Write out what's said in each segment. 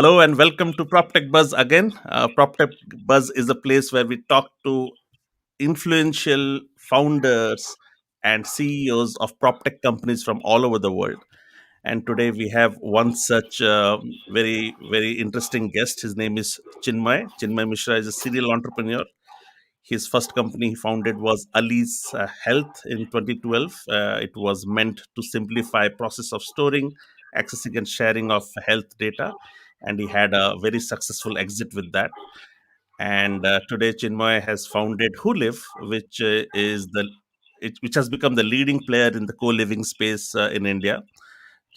Hello and welcome to PropTechBuzz again. PropTechBuzz is a place where we talk to influential founders and CEOs of PropTech companies from all over the world. And today we have one such very interesting guest. His name is Chinmoy. Chinmoy Mishra is a serial entrepreneur. His first company he founded was Ali's Health in 2012. It was meant to simplify process of storing, accessing, and sharing of health data, and he had a very successful exit with that. And today, Chinmoy has founded Hooliv, which has become the leading player in the co-living space in India.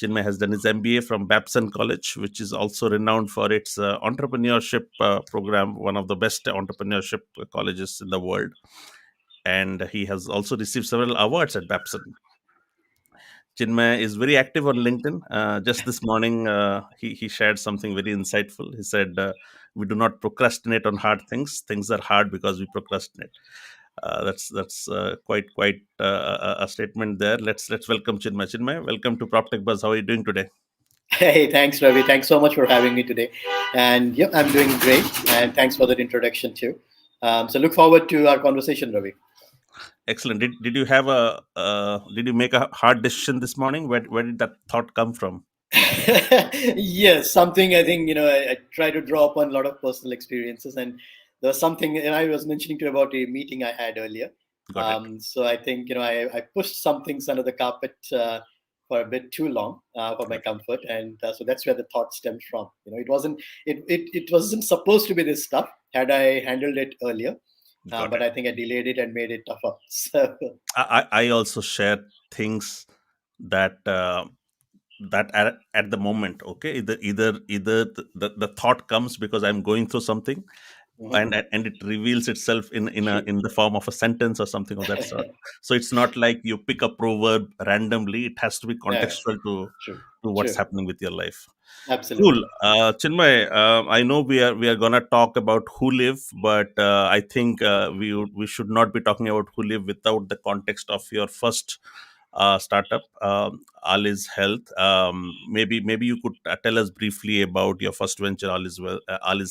Chinmay has done his MBA from Babson College, which is also renowned for its entrepreneurship program, one of the best entrepreneurship colleges in the world. And he has also received several awards at Babson. Chinmay is very active on LinkedIn. Just this morning, he shared something very insightful. He said, "We do not procrastinate on hard things. Things are hard because we procrastinate." That's quite a statement there. Let's welcome Chinmay. Chinmay, welcome to PropTech Buzz. How are you doing today? Hey, thanks, Ravi. Thanks so much for having me today. And yep, I'm doing great. And thanks for that introduction too. So look forward to our conversation, Ravi. Excellent. Did you have a did you make a hard decision this morning? Where did that thought come from? Yes, something I think I try to draw upon a lot of personal experiences, and there was something, and I was mentioning to you about a meeting I had earlier. Got it. So I think I pushed some things under the carpet for a bit too long for my Got it. comfort, and so that's where the thought stemmed from. It wasn't supposed to be this stuff. Had I handled it earlier, Got but it. I think I delayed it and made it tougher. So I also share things that at the moment. Okay, either the thought comes because I'm going through something, mhm, and it reveals itself true, in the form of a sentence or something of that sort. So it's not like you pick a proverb randomly. It has to be yeah, contextual true, to what's true, happening with your life. Cool. absolutely. Chinmay, I know we are gonna talk about who live, but I think we should not be talking about who live without the context of your first startup, Ali's Health. Maybe you could tell us briefly about your first venture, Ali's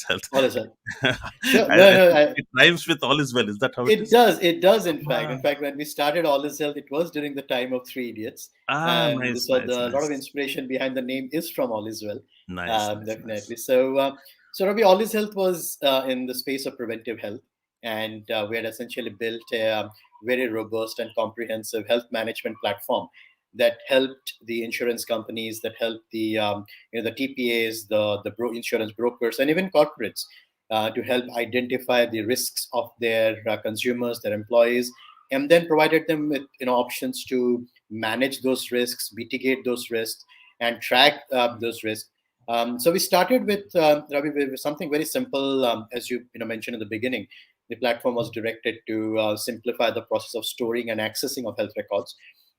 Health. All is well. I, Sure. I No, no. think it rhymes with all is well. Is that how it It is? does. It does. In fact, Ah, when we started All Is Health, it was during the time of Three Idiots, and nice, so nice, the lot of nice, inspiration behind the name is from All Is Well, nice, nice, nice. definitely. So Ravi, All Is Health was in the space of preventive health, and we had essentially built a very robust and comprehensive health management platform that helped the insurance companies, that helped the TPAs, insurance brokers, and even corporates to help identify the risks of their consumers, their employees, and then provided them with options to manage those risks, mitigate those risks, and track those risks. So we started with Ravi with something very simple, as you mentioned in the beginning. The platform was directed to simplify the process of storing and accessing of health records.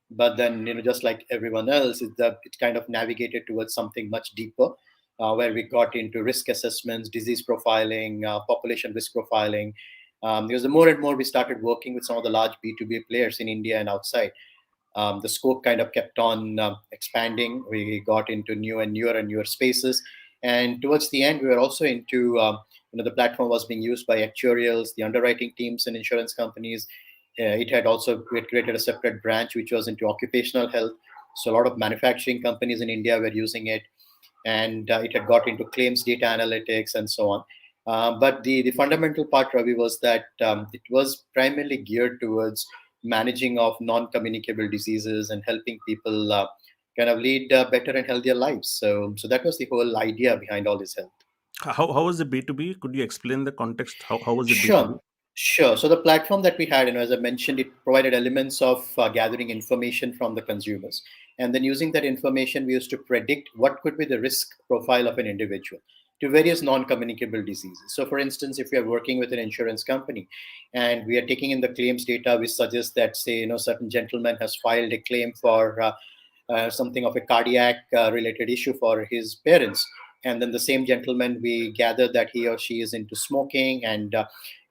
But then, just like everyone else, it kind of navigated towards something much deeper, where we got into risk assessments, disease profiling, population risk profiling. Because the more and more we started working with some of the large B2B players in India and outside, the scope kind of kept on expanding. We got into newer spaces, and towards the end, we were also into the platform was being used by actuarials, the underwriting teams, and insurance companies. It had also created a separate branch which was into occupational health. So a lot of manufacturing companies in India were using it, and it had got into claims data analytics and so on. But the fundamental part, Ravi, was that it was primarily geared towards managing of non-communicable diseases and helping people kind of lead better and healthier lives. So that was the whole idea behind All This Health. How was it B2B? Could you explain the context? How was it B2B? Sure, sure. So the platform that we had, as I mentioned, it provided elements of gathering information from the consumers, and then using that information, we used to predict what could be the risk profile of an individual to various non-communicable diseases. So, for instance, if we are working with an insurance company and we are taking in the claims data, we suggest that, say, certain gentleman has filed a claim for something of a cardiac related issue for his parents, and then the same gentleman, we gather that he or she is into smoking, and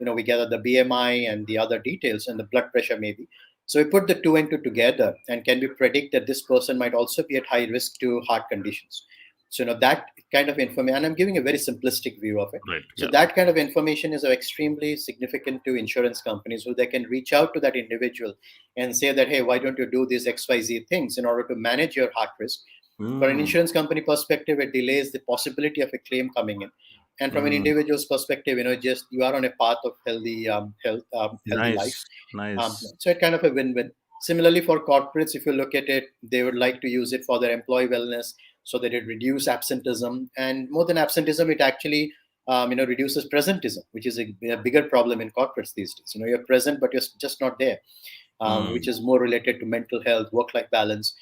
we gather the BMI and the other details and the blood pressure maybe. So we put the two and two together, and can we predict that this person might also be at high risk to heart conditions. So that kind of information, and I'm giving a very simplistic view of it. Right. So Yeah. that kind of information is extremely significant to insurance companies, who they can reach out to that individual and say that, hey, why don't you do these XYZ things in order to manage your heart risk? For an Mm, insurance company perspective, it delays the possibility of a claim coming in. And from an mm. individual's perspective, just you are on a path of healthy life. Nice. Nice. So it's kind of a win-win. Similarly, for corporates, if you look at it, they would like to use it for their employee wellness, so that it reduce absenteeism, and more than absenteeism, it actually reduces presentism, which is a bigger problem in corporates these days. You're present, but you're just not there, which Mm, is more related to mental health, work-life balance.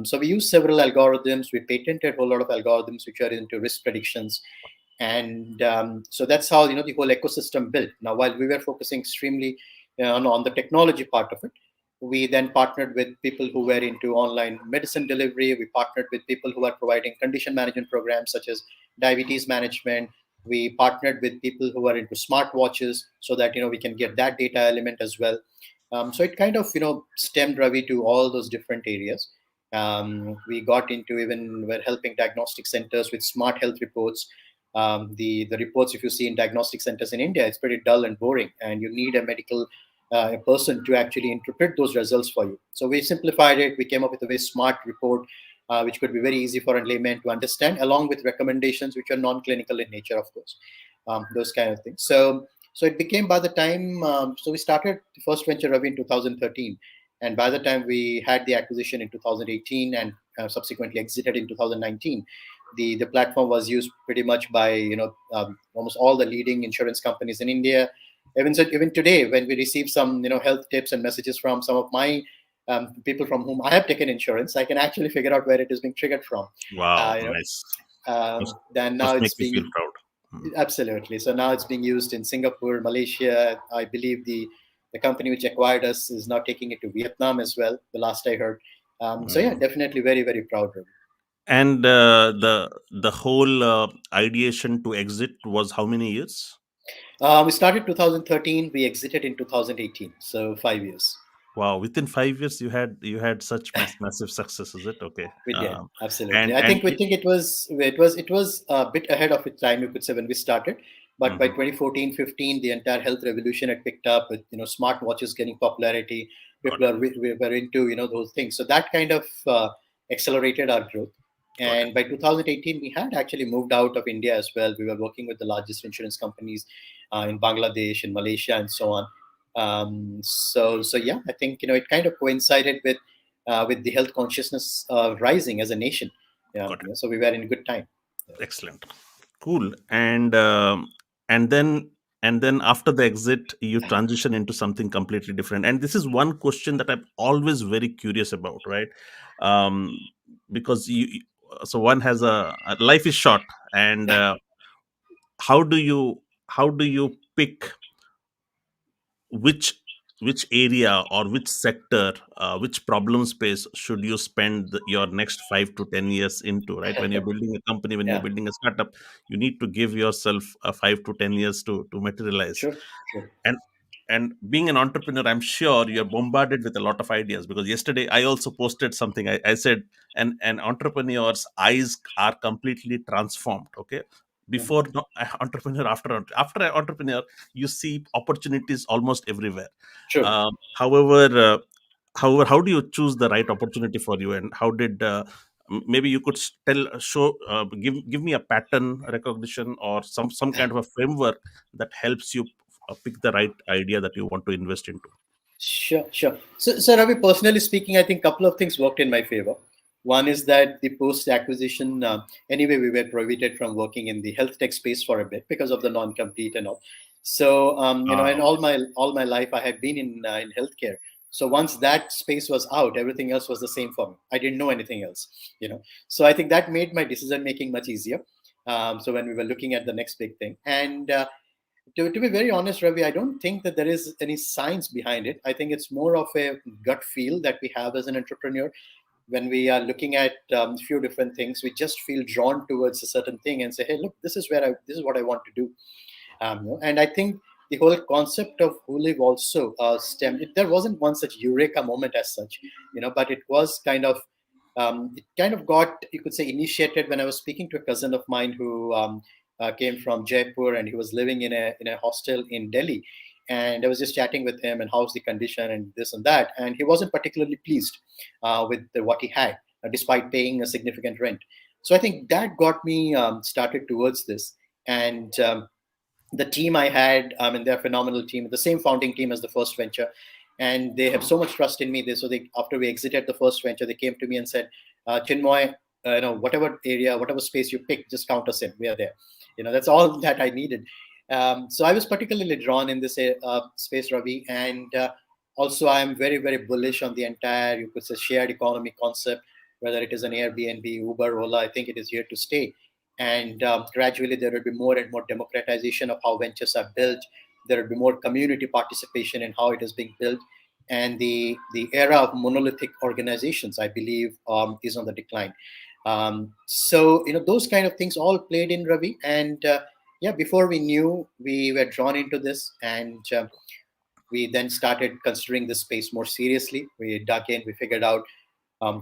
So we use several algorithms. We patented a whole lot of algorithms which are into risk predictions, and so that's how the whole ecosystem built. Now, while we were focusing extremely on the technology part of it, we then partnered with people who were into online medicine delivery. We partnered with people who are providing condition management programs such as diabetes management. We partnered with people who are into smartwatches, so that we can get that data element as well. So it kind of stemmed, Ravi, to all those different areas. We got into, even we're helping diagnostic centers with smart health reports. The reports, if you see in diagnostic centers in India, it's pretty dull and boring, and you need a medical a person to actually interpret those results for you. So we simplified it. We came up with a very smart report, which could be very easy for a layman to understand, along with recommendations which are non-clinical in nature, of course, those kind of things. So it became, by the time, so we started the first venture, Ravi, in 2013, and by the time we had the acquisition in 2018, and subsequently exited in 2019, the platform was used pretty much by almost all the leading insurance companies in India. Even today, when we receive some health tips and messages from some of my people from whom I have taken insurance, I can actually figure out where it is being triggered from. wow. Uh, you know, Nice. Must, then now must make it's me feel being, proud. Mm, absolutely. So now it's being used in Singapore, Malaysia. I believe the company which acquired us is now taking it to Vietnam as well. The last I heard. So yeah, mm. definitely very, very proud. Ravi. And the whole ideation to exit was how many years? We started 2013. We exited in 2018. So 5 years. Wow, within 5 years you had such massive success, is it? Okay. We did, absolutely. And I and think we think it was a bit ahead of its time, you could say, when we started. But by Mhm, 2014, 15, the entire health revolution had picked up, with smart watches getting popularity. got People it. we were into those things. So that kind of accelerated our growth. Got it. And by 2018, we had actually moved out of India as well. We were working with the largest insurance companies in Bangladesh, in Malaysia, and so on. So yeah, I think it kind of coincided with the health consciousness rising as a nation. Yeah, Got it. so we were in a good time. Excellent. Cool. And then after the exit, you transition into something completely different. And this is one question that I'm always very curious about, right? Um, because so one has a life is short, and how do you pick which which area or which sector, which problem space should you spend your next 5 to 10 years into, right? When you're building a company, when you're Yeah, building a startup, you need to give yourself 5 to 10 years to materialize. sure, sure, And and being an entrepreneur, I'm sure you're bombarded with a lot of ideas, because yesterday I also posted something. I said an entrepreneur's eyes are completely transformed. Okay, Mhm. before no, entrepreneur, after an entrepreneur, you see opportunities almost everywhere. Sure. However, how do you choose the right opportunity for you, and how did maybe you could give me a pattern recognition, or some kind of a framework that helps you pick the right idea that you want to invest into. Sure, sure. So Ravi, personally speaking, I think a couple of things worked in my favor. One is that the post-acquisition, anyway, we were prohibited from working in the health tech space for a bit because of the non-compete and all. So, and Okay. all my life, I had been in healthcare. So once that space was out, everything else was the same for me. I didn't know anything else, So I think that made my decision making much easier. So when we were looking at the next big thing, and to be very honest, Ravi, I don't think that there is any science behind it. I think it's more of a gut feel that we have as an entrepreneur. When we are looking at a few different things, we just feel drawn towards a certain thing and say, "Hey, look, this is what I want to do." And I think the whole concept of Hooliv also stemmed. There wasn't one such eureka moment as such, but it was kind of It kind of got, you could say, initiated when I was speaking to a cousin of mine who came from Jaipur, and he was living in a hostel in Delhi. And I was just chatting with him and how's the condition and this and that, and he wasn't particularly pleased with what he had, despite paying a significant rent. So I think that got me started towards this. And the team I had, I mean, they're a phenomenal team, the same founding team as the first venture, and they have so much trust in me. So they, after we exited the first venture, they came to me and said, Chinmoy, whatever area, whatever space you pick, just count us in. We are there. That's all that I needed. So I was particularly drawn in this space, Ravi, and also I am very, very bullish on the entire, you could say, shared economy concept, whether it is an Airbnb, Uber, Ola. I think it is here to stay, and gradually there will be more and more democratization of how ventures are built. There will be more community participation in how it is being built, and the era of monolithic organizations, I believe, is on the decline. So those kind of things all played in, Ravi, and yeah, before we knew, we were drawn into this, and we then started considering this space more seriously. We dug in, we figured out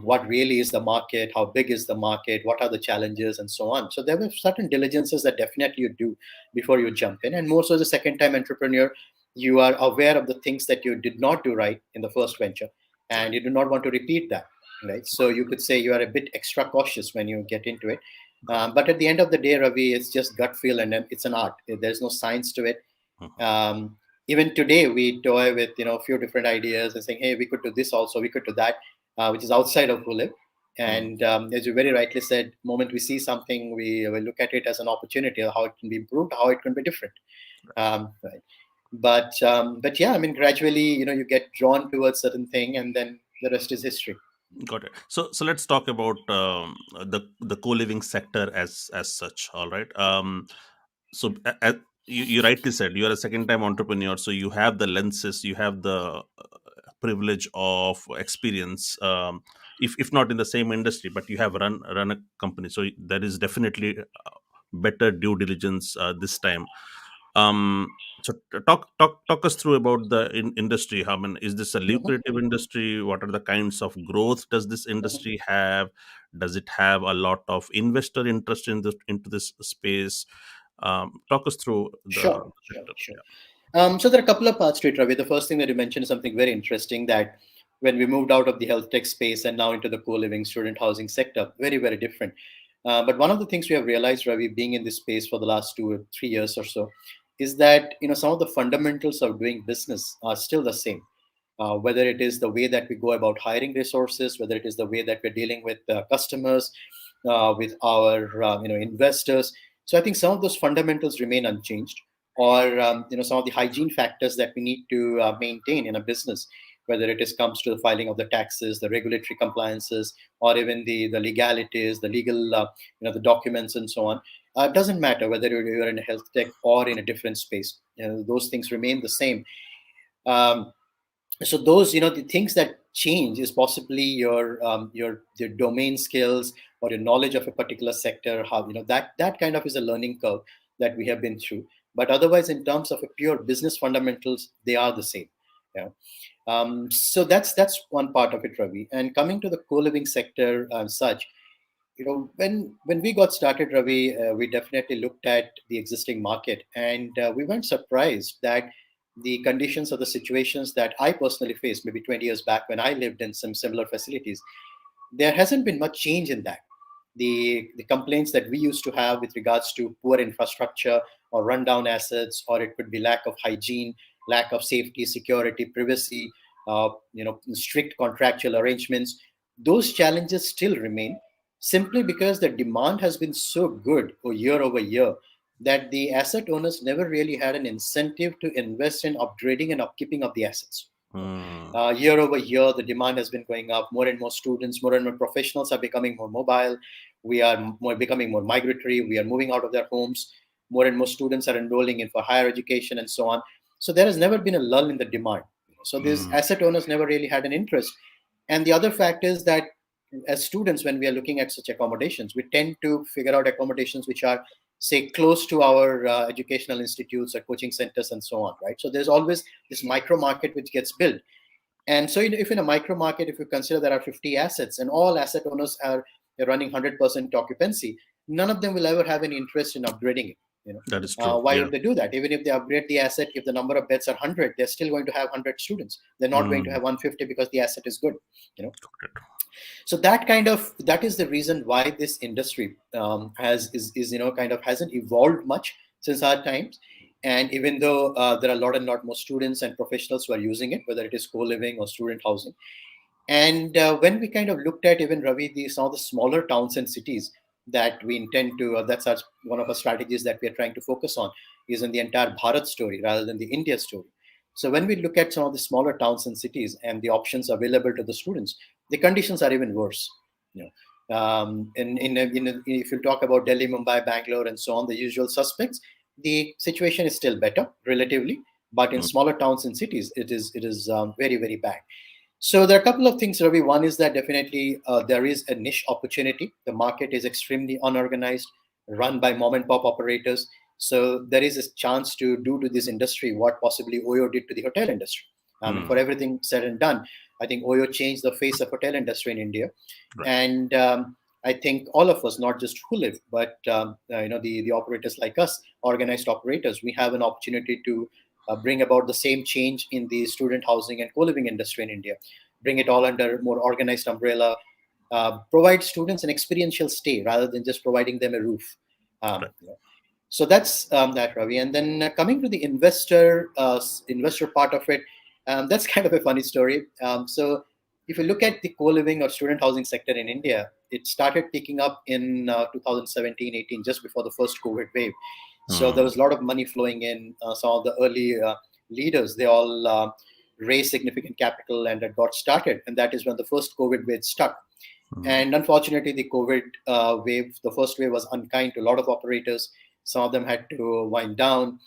what really is the market, how big is the market, what are the challenges, and so on. So there were certain diligences that definitely you do before you jump in. And more so as a second time entrepreneur, you are aware of the things that you did not do right in the first venture, and Right. you do not want to repeat that. Right. So you could say you are a bit extra cautious when you get into it. Got But at the end of the day, Ravi, it's just gut feel, and then it's an art. There's no science to it. it. Mhm. um, Even today we toy with a few different ideas and saying, hey, we could do this also, we could do that, which is outside of Hooliv. Mm. And as you very rightly said, moment we see something, we look at it as an opportunity, how it can be improved, how it can be different. Right. But yeah, I mean, gradually, you get drawn towards certain thing, and then the rest is history. Got it. So let's talk about the co-living sector as such. All right. So you rightly said you are a second time entrepreneur, so you have the lenses, you have the privilege of experience. If not in the same industry, but you have run a company, so there is definitely better due diligence this time. So talk us through about the industry. I mean, is this a Mhm. lucrative industry? What are the kinds of growth does this industry have? Does it have a lot of investor interest into this space? Talk us through the Sure, sure, sector. sure. So there are a couple of parts to it, Ravi. The first thing that you mentioned is something very interesting, that when we moved out of the health tech space and now into the co-living student housing sector, very, very different. But one of the things we have realized, Ravi, being in this space for the last 2 or 3 years or so, is that some of the fundamentals of doing business are still the same. Whether it is the way that we go about hiring resources, whether it is the way that we're dealing with customers, with our investors. So I think some of those fundamentals remain unchanged, or some of the hygiene factors that we need to maintain in a business, whether it is comes to the filing of the taxes, the regulatory compliances, or even the legalities, the legal the documents and so on. It doesn't matter whether you're in a health tech or in a different space. Those things remain the same. So those the things that change is possibly your domain skills or your knowledge of a particular sector, how that kind of is a learning curve that we have been through. But otherwise, in terms of a pure business fundamentals, they are the same. Yeah. So that's one part of it, Ravi. And coming to the co-living sector and such, when we got started, Ravi, we definitely looked at the existing market, and we weren't surprised that the conditions or the situations that I personally faced maybe 20 years back when I lived in some similar facilities, there hasn't been much change in that. The complaints that we used to have with regards to poor infrastructure or rundown assets, or it could be lack of hygiene, lack of safety, security, privacy, strict contractual arrangements, those challenges still remain, simply because the demand has been so good year over year that the asset owners never really had an incentive to invest in upgrading and upkeeping of the assets. Hmm. Year over year, the demand has been going up. More and more students, more and more professionals are becoming more mobile. We are becoming more migratory. We are moving out of their homes. More and more students are enrolling in for higher education and so on. So there has never been a lull in the demand. So these Hmm. asset owners never really had an interest. And the other fact is that as students, when we are looking at such accommodations, we tend to figure out accommodations which are, say, close to our educational institutes or coaching centers and so on, right? So there's always this micro market which gets built. And so, if in a micro market, if you consider there are 50 assets and all asset owners are running 100% occupancy, none of them will ever have any interest in upgrading it. That is true. Why Yeah. would they do that? Even if they upgrade the asset, if the number of beds are 100, they're still going to have 100 students. They're not going to Mm. have 150 because the asset is good. You know, Got it. so that is the reason why this industry is kind of hasn't evolved much since our times. And even though there are a lot and lot more students and professionals who are using it, whether it is co-living or student housing, and when we kind of looked at, even Ravi, some of the smaller towns and cities that we intend to, that's one of our strategies that we are trying to focus on, is in the entire Bharat story rather than the India story. So when we look at some of the smaller towns and cities and the options available to the students, the conditions are even worse. You if you talk about Delhi, Mumbai, Bangalore, and so on, the usual suspects, the situation is still better relatively, but in Mm. smaller towns and cities, it is very, very bad. So there are a couple of things, Ravi. One is that definitely there is a niche opportunity. The market is extremely unorganized, run by mom and pop operators. So there is a chance to do to this industry what possibly Oyo did to the hotel industry. And for Mm. everything said and done, I think Oyo changed the face of hotel industry in India. Right. And I think all of us, not just Hooliv, but the operators like us, organized operators, we have an opportunity to bring about the same change in the student housing and co-living industry in India, bring it all under more organized umbrella, provide students an experiential stay rather than just providing them a roof. Um, Right. you know. So that's that, Ravi. And then coming to the investor part of it, that's kind of a funny story. So if you look at the co-living or student housing sector in India, it started picking up in 2017-18, just before the first COVID wave. So there Mm. was a lot of money flowing in. Some of the early leaders, they all raised significant capital and it got started. And that is when the first COVID wave stuck. Mm. And unfortunately, the COVID wave, the first wave was unkind to a lot of operators. Some of them had to wind down,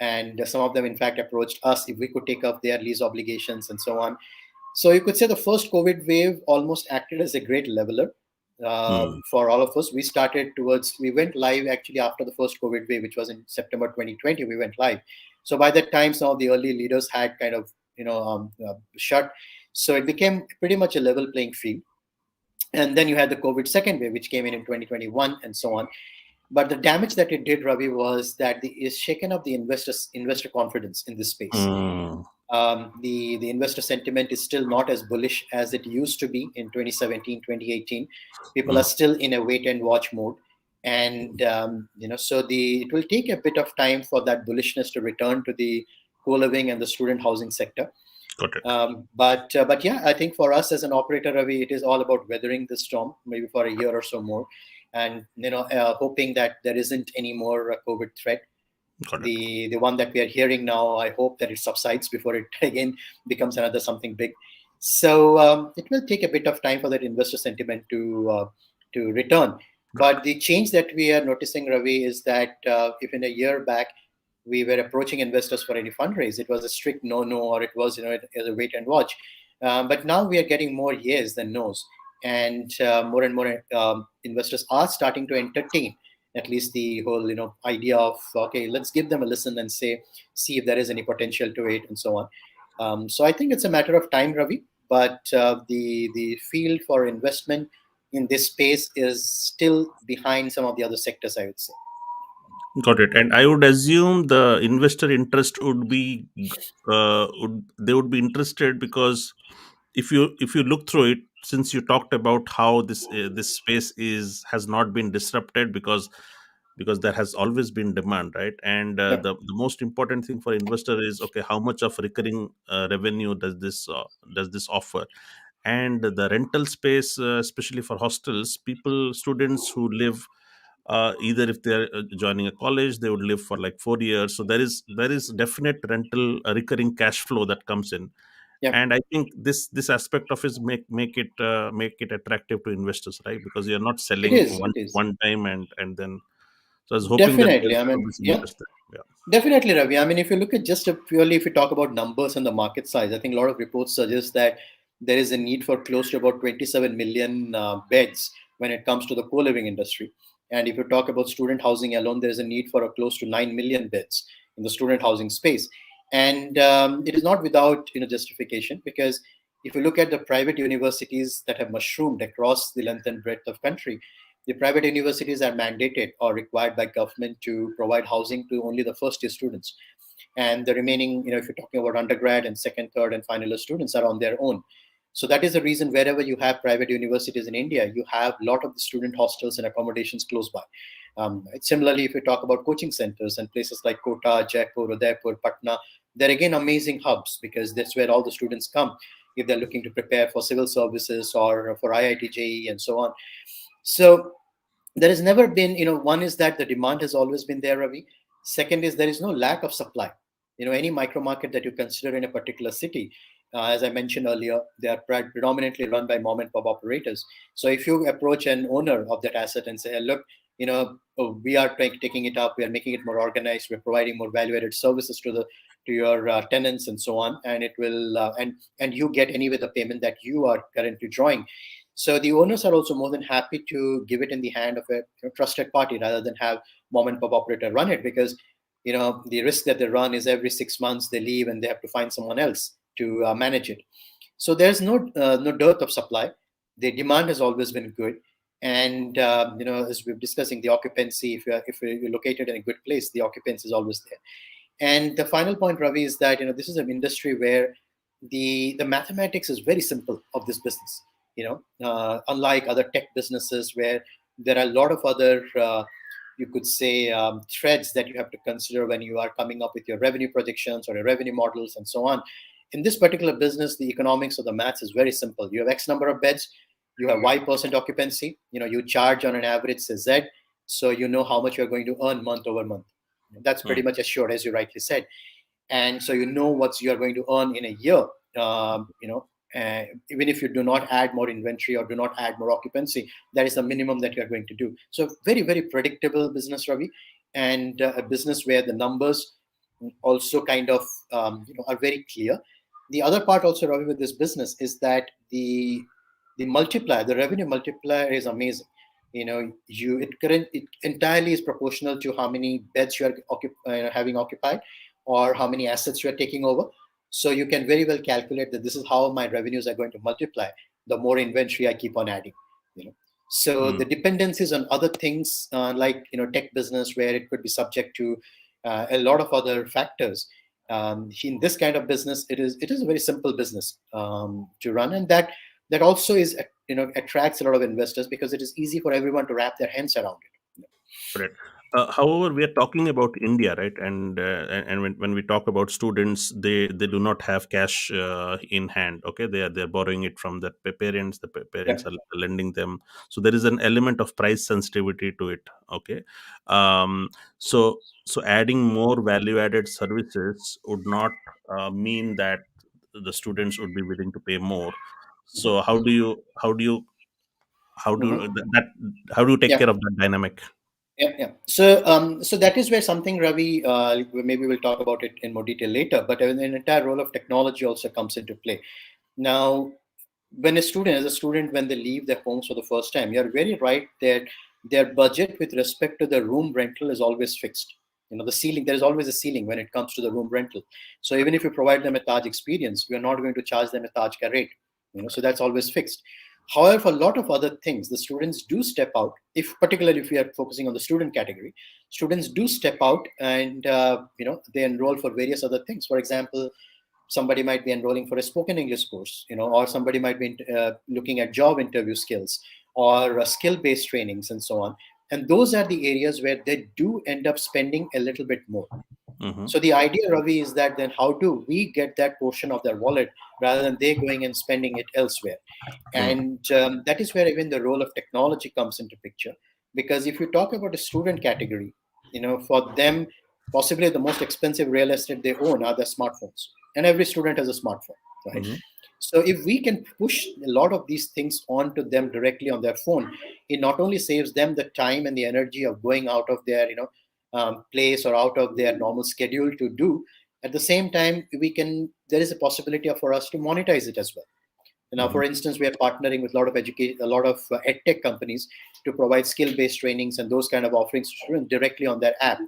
and some of them, in fact, approached us if we could take up their lease obligations and so on. So you could say the first COVID wave almost acted as a great leveler Mm. for all of us. We went live actually after the first COVID wave, which was in September 2020. We went live. So by that time, some of the early leaders had kind of shut. So it became pretty much a level playing field. And then you had the COVID second wave, which came in 2021, and so on. But the damage that it did, Ravi, was that it's shaken up the investor confidence in this space. Mm. The investor sentiment is still not as bullish as it used to be in 2017, 2018. People are Mm. still in a wait and watch mode. And so it will take a bit of time for that bullishness to return to the co-living and the student housing sector. Got it. But yeah, I think for us as an operator, Ravi, it is all about weathering the storm, maybe for a year or so more, and hoping that there isn't any more COVID threat. Got it. The one that we are hearing now, I hope that it subsides before it again becomes another something big. So it will take a bit of time for that investor sentiment to return. Right. But the change that we are noticing, Ravi, is that if in a year back we were approaching investors for any fundraise, it was a strict no, or it was as a wait and watch. But now we are getting more yes than nos, and more investors are starting to entertain at least the whole idea of, okay, let's give them a listen and see if there is any potential to it and so on. So I think it's a matter of time, Ravi, but the field for investment in this space is still behind some of the other sectors, I would say. Got it. And I would assume the investor interest would be they would be interested because if you look through it, since you talked about how this space is has not been disrupted because there has always been demand, right? And Yeah. the most important thing for investor is, okay, how much of recurring revenue does this offer? And the rental space, especially for hostels, students who live, either if they're joining a college, they would live for like 4 years, so there is definite rental recurring cash flow that comes in. Yeah, And I think this aspect of it make it attractive to investors, right? Because you're not it selling is. It is. one time and then, so I was hoping that Definitely. I there mean, would be some yeah. interest there. Definitely, Ravi. I mean, if you look at just purely, if you talk about numbers and the market size, I think a lot of reports suggest that there is a need for close to about 27 million beds when it comes to the co-living industry. And if you talk about student housing alone, there is a need for a close to 9 million beds in the student housing space. And it is not without justification, because If you look at the private universities that have mushroomed across the length and breadth of country, the private universities are mandated or required by government to provide housing to only the first year students, and the remaining, if you're talking about undergrad and second, third, and final year students, are on their own. So that is the reason wherever you have private universities in India, you have a lot of the student hostels and accommodations close by. Similarly, if you talk about coaching centers and places like Kota, Jaipur, Udaipur, Patna, they're again amazing hubs because that's where all the students come if they're looking to prepare for civil services or for IIT JEE and so on. So there has never been, one is that the demand has always been there, Ravi. Second is there is no lack of supply. Any micro market that you consider in a particular city, as I mentioned earlier, they are predominantly run by mom and pop operators. So if you approach an owner of that asset and say, hey, look, we are taking it up, we are making it more organized, we're providing more value added services to your tenants and so on, and it will and you get anyway the payment that you are currently drawing. So the owners are also more than happy to give it in the hand of a trusted party rather than have mom and pop operator run it, because the risk that they run is every 6 months they leave and they have to find someone else to manage it. So there's no dearth of supply. The demand has always been good, and as we're discussing, the occupancy, if you're located in a good place, the occupancy is always there. And the final point, Ravi, is that this is an industry where the mathematics is very simple of this business. Unlike other tech businesses where there are a lot of other you could say threads that you have to consider when you are coming up with your revenue projections or your revenue models and so on. In this particular business, the economics of the maths is very simple. You have X number of beds, you have Y% occupancy. You charge on an average say Z, so you know how much you're going to earn month over month. That's pretty Mm. much assured, as you rightly said. And so you know what you're going to earn in a year. Even if you do not add more inventory or do not add more occupancy, that is the minimum that you're going to do. So very, very predictable business, Ravi, and a business where the numbers also kind of are very clear. The other part also, Ravi, with this business is that the multiplier, the revenue multiplier, is amazing. It entirely is proportional to how many beds you are having occupied or how many assets you are taking over. So you can very well calculate that this is how my revenues are going to multiply the more inventory I keep on adding. You know, so Mm. the dependencies on other things like tech business, where it could be subject to a lot of other factors. In this kind of business, it is a very simple business to run, and that also is attracts a lot of investors because it is easy for everyone to wrap their hands around it. Right. However, we are talking about India, right? And when we talk about students, they do not have cash in hand. Okay, they're borrowing it from their parents. The parents Yep. are lending them, so there is an element of price sensitivity to it. Okay, so adding more value added services would not mean that the students would be willing to pay more. So Mhm. that how do you take Yeah. care of that dynamic? Yeah, yeah. So that is where something, Ravi, maybe we'll talk about it in more detail later, but an entire role of technology also comes into play. Now, as a student, when they leave their homes for the first time, you're very right that their budget with respect to the room rental is always fixed. The ceiling, there is always a ceiling when it comes to the room rental. So even if you provide them a Taj experience, we are not going to charge them a Taj ka rate. So that's always fixed. However, for a lot of other things, the students do step out. If particularly if we are focusing on the student category, students do step out and they enroll for various other things. For example, somebody might be enrolling for a spoken English course, or somebody might be looking at job interview skills or skill-based trainings and so on. And those are the areas where they do end up spending a little bit more. Mm-hmm. So the idea, Ravi, is that then how do we get that portion of their wallet rather than they going and spending it elsewhere? And that is where even the role of technology comes into picture. Because if you talk about a student category, for them, possibly the most expensive real estate they own are their smartphones. And every student has a smartphone, right? Mm-hmm. So if we can push a lot of these things onto them directly on their phone, it not only saves them the time and the energy of going out of their, place or out of their normal schedule to do. At the same time, there is a possibility for us to monetize it as well. Now, Mm-hmm. for instance, we are partnering with a lot of edtech companies to provide skill-based trainings and those kind of offerings to students directly on their app.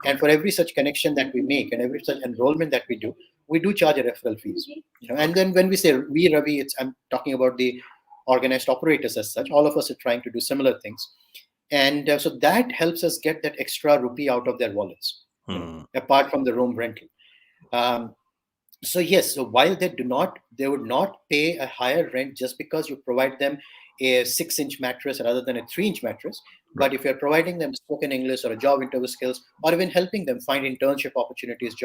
And for every such connection that we make and every such enrollment that we do, we do charge a referral fees. And Okay. then when we say we, Ravi, it's I'm talking about the organized operators as such. All of us are trying to do similar things, and so that helps us get that extra rupee out of their wallets. Hmm. Apart from the room rental. Um, so yes, so while they would not pay a higher rent just because you provide them a 6-inch mattress rather than a 3-inch mattress. Right. But if you're providing them spoken English or a job interview skills, or even helping them find internship opportunities,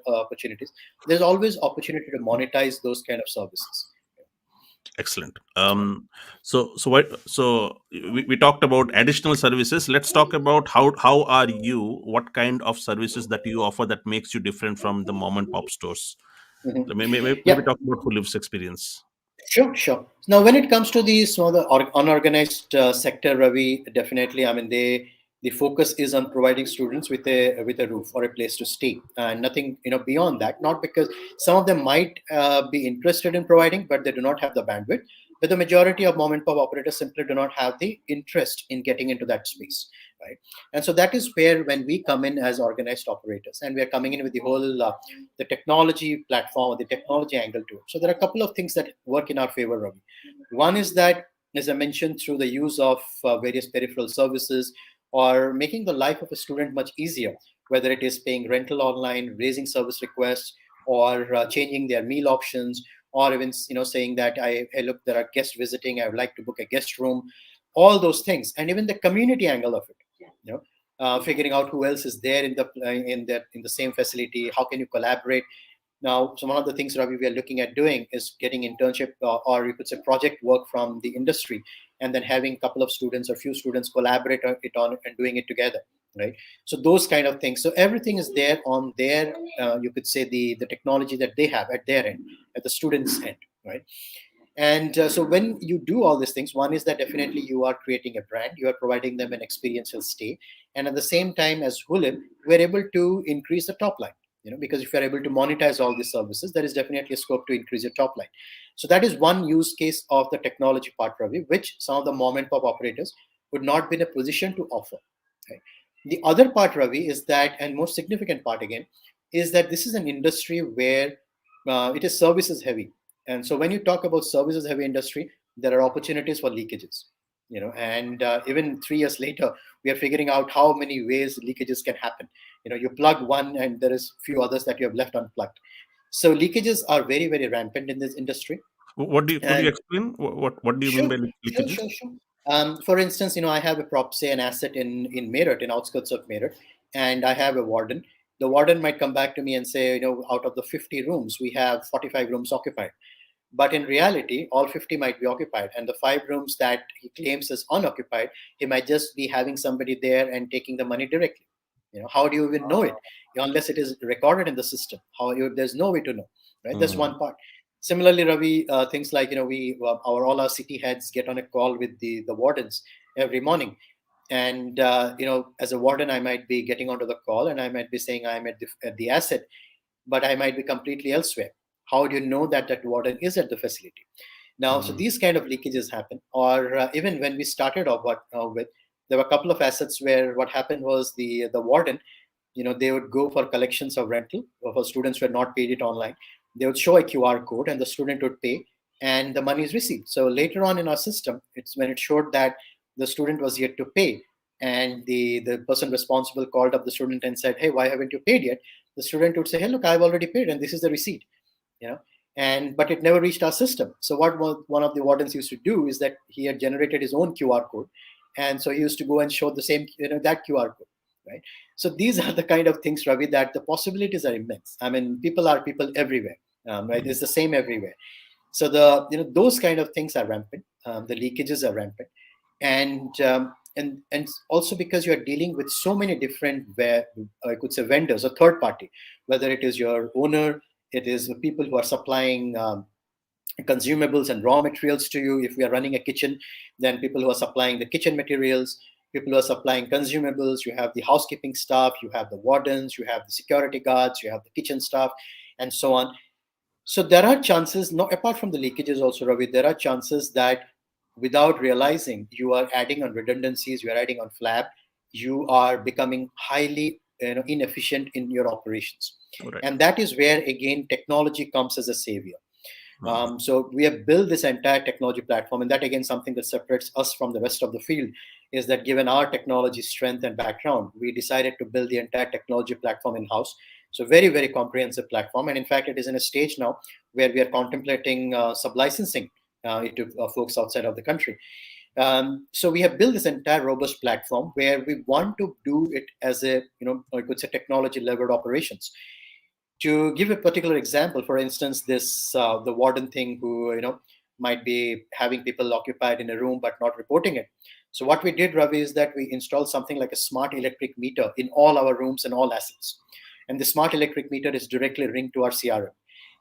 opportunities, there's always opportunity to monetize those kind of services. Excellent. We talked about additional services. Let's talk about how are you? What kind of services that you offer that makes you different from the mom and pop stores? Mhm. Maybe Yeah. talk about who lives experience. Sure, sure. Now, when it comes to the smaller unorganized sector, Ravi, definitely, I mean, the focus is on providing students with a roof or a place to stay, and nothing beyond that. Not because some of them might be interested in providing, but they do not have the bandwidth. But the majority of mom and pop operators simply do not have the interest in getting into that space, right? And so that is where when we come in as organized operators, and we are coming in with the whole the technology platform or the technology angle to it. So there are a couple of things that work in our favor, Ravi. One is that, as I mentioned, through the use of various peripheral services or making the life of a student much easier, whether it is paying rental online, raising service requests, or changing their meal options, or even saying that hey look, there are guests visiting, I would like to book a guest room, all those things, and even the community angle of it. You know, figuring out who else is there in the same facility. How can you collaborate? Now, so one of the things, Ravi, we are looking at doing is getting internship or you could say project work from the industry, and then having a couple of students or few students collaborate on it on and doing it together, right? So those kind of things. So everything is there on their, you could say the technology that they have at their end, at the students' end, right? And so when you do all these things, one is that definitely you are creating a brand, you are providing them an experiential stay, and at the same time, as Hooliv, we're able to increase the top line. Because if you're able to monetize all these services, there is definitely a scope to increase your top line. So that is one use case of the technology part, Ravi, which some of the mom and pop operators would not be in a position to offer. Right? The other part, Ravi, is that, and most significant part again, is that this is an industry where it is services heavy, and so when you talk about services heavy industry, there are opportunities for leakages. And even 3 years later, we are figuring out how many ways leakages can happen. You plug one, and there is few others that you have left unplugged. So leakages are very, very rampant in this industry. What do you could you And explain what do you mean sure, by sure, leakages? sure, sure. For instance, I have a say an asset in Meerut, in outskirts of Meerut, and I have a warden. The warden might come back to me and say, out of the 50 rooms, we have 45 rooms occupied. But in reality, all 50 might be occupied, and the 5 rooms that he claims is unoccupied, he might just be having somebody there and taking the money directly. How do you even know it unless it is recorded in the system? There's no way to know, right? That's Hmm. one part. Similarly, Ravi, things like we all our city heads get on a call with the wardens every morning, and as a warden, I might be getting onto the call and I might be saying I'm at the asset, but I might be completely elsewhere. How do you know that that warden is at the facility? Now, so Hmm. these kind of leakages happen. Or even when we started off with, there were a couple of assets where what happened was the warden, they would go for collections of rental for students who had not paid it online. They would show a QR code, and the student would pay, and the money is received. So later on in our system, it's when it showed that the student was yet to pay, and the person responsible called up the student and said, "Hey, why haven't you paid yet?" The student would say, "Hey, look, I've already paid, and this is the receipt." you know and but it never reached our system. So what one of the wardens used to do is that he had generated his own QR code, and so he used to go and show the same, that QR code, right? So these are the kind of things, Ravi, that the possibilities are immense. I mean, people are people everywhere, right? It's the same everywhere. So those kind of things are rampant. The leakages are rampant, and also because you are dealing with so many different, I could say, vendors or third party, whether it is your owner, it is the people who are supplying consumables and raw materials to you. If we are running a kitchen, then people who are supplying the kitchen materials, people who are supplying consumables, you have the housekeeping staff, you have the wardens, you have the security guards, you have the kitchen staff, and so on. So there are chances, no, apart from the leakages also, Ravi, there are chances that without realizing, you are adding on redundancies, you are adding on flab, you are becoming highly inefficient in your operations. Right. And that is where again technology comes as a savior. Mm. So we have built this entire technology platform, and that again something that separates us from the rest of the field is that given our technology strength and background, we decided to build the entire technology platform in house. So very very comprehensive platform, and in fact it is in a stage now where we are contemplating sub-licensing it to folks outside of the country. So we have built this entire robust platform where we want to do it as a I could say technology levered operations. To give a particular example, for instance, this the warden thing who might be having people occupied in a room but not reporting it. So what we did, Ravi, is that we installed something like a smart electric meter in all our rooms and all assets, and the smart electric meter is directly linked to our CRM.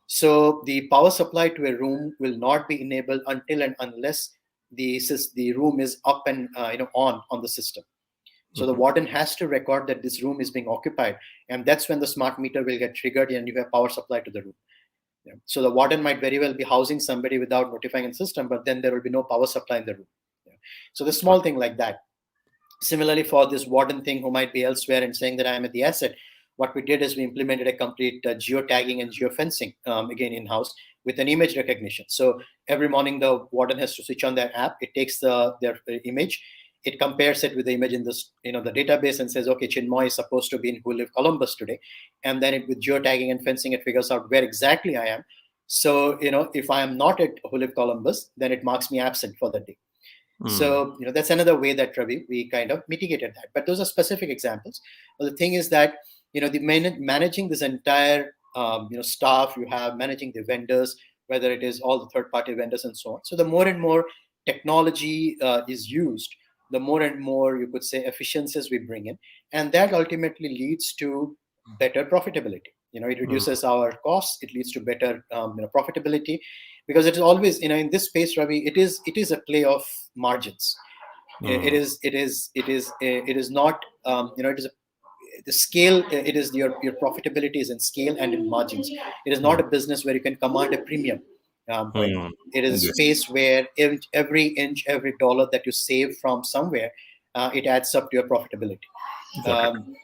So the power supply to a room will not be enabled until and unless the room is up and on the system. So the Mhm. warden has to record that this room is being occupied, and that's when the smart meter will get triggered and you have power supply to the room. Yeah. So the warden might very well be housing somebody without notifying the system, but then there will be no power supply in the room. Yeah. So the small thing like that. Similarly, for this warden thing who might be elsewhere and saying that I'm at the asset, what we did is we implemented a complete geotagging and geofencing again in house with an image recognition. So every morning the warden has to switch on their app. It takes their image, it compares it with the image in this the database and says, okay, Chinmoy is supposed to be in Hooliv, Columbus today, and then it with geotagging and fencing it figures out where exactly I am. So if I am not at Hooliv, Columbus, then it marks me absent for the day. Mm. So that's another way that, Ravi, we kind of mitigated that. But those are specific examples. But the thing is that the managing this entire staff you have, managing the vendors, whether it is all the third party vendors and so on. So the more and more technology is used, the more and more you could say efficiencies we bring in, and that ultimately leads to better profitability. It Mm. reduces our costs. It leads to better profitability, because it is always in this space, Ravi. It is a play of margins. It Mm. is it is it is it is not it is the scale. It is your profitability is in scale and in margins. It is not Mm. a business where you can command a premium. Right. Mm. It is a Yes. space where every inch, every dollar that you save from somewhere, it adds up to your profitability. Got it. Um,